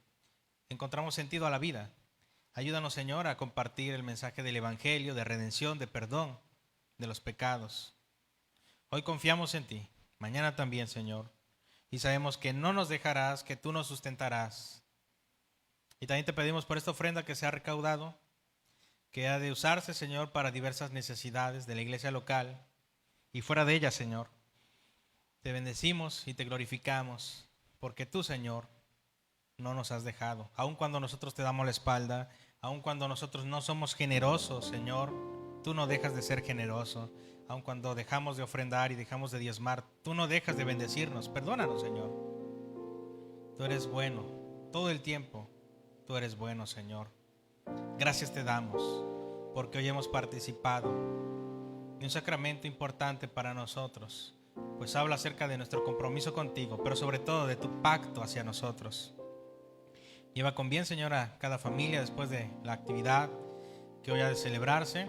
encontramos sentido a la vida. Ayúdanos, Señor, a compartir el mensaje del Evangelio, de redención, de perdón de los pecados. Hoy confiamos en ti, mañana también, Señor, y sabemos que no nos dejarás, que tú nos sustentarás. Y también te pedimos por esta ofrenda que se ha recaudado, que ha de usarse, Señor, para diversas necesidades de la iglesia local y fuera de ella, Señor. Te bendecimos y te glorificamos, porque tú, Señor, no nos has dejado. Aun cuando nosotros te damos la espalda, aun cuando nosotros no somos generosos, Señor, tú no dejas de ser generoso. Aun cuando dejamos de ofrendar y dejamos de diezmar, tú no dejas de bendecirnos. Perdónanos, Señor. Tú eres bueno, todo el tiempo tú eres bueno, Señor. Gracias te damos, porque hoy hemos participado de un sacramento importante para nosotros, pues habla acerca de nuestro compromiso contigo, pero sobre todo de tu pacto hacia nosotros. Lleva con bien, Señor, a cada familia después de la actividad que hoy ha de celebrarse,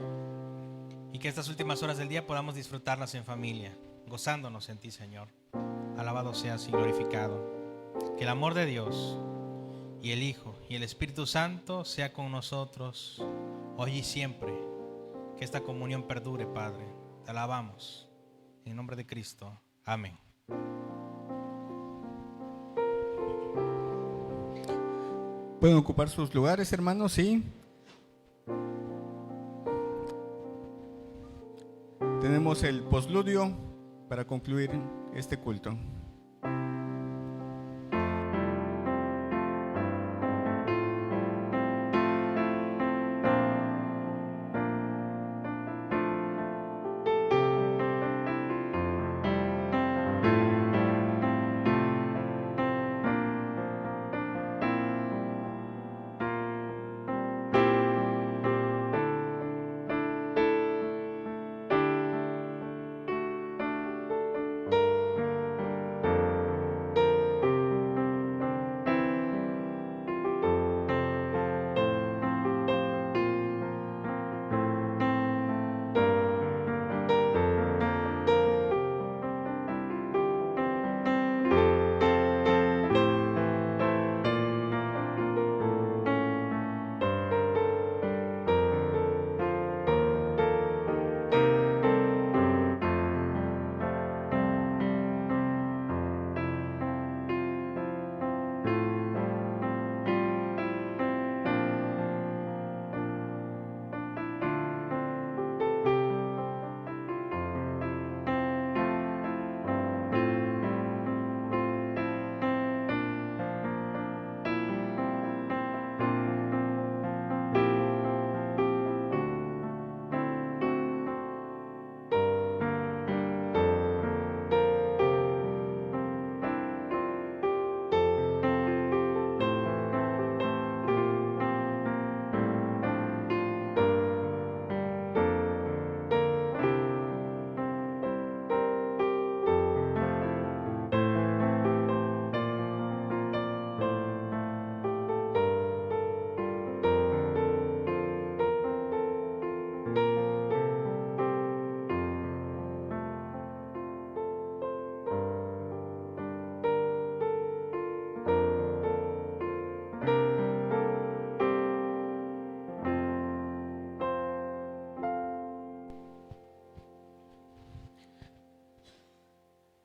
y que estas últimas horas del día podamos disfrutarlas en familia, gozándonos en ti, Señor. Alabado seas y glorificado. Que el amor de Dios y el Hijo y el Espíritu Santo sea con nosotros hoy y siempre. Que esta comunión perdure, Padre. Te alabamos. En el nombre de Cristo. Amén. Pueden ocupar sus lugares, hermanos, sí. Tenemos el postludio para concluir este culto.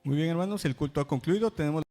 Muy bien, hermanos, el culto ha concluido. Tenemos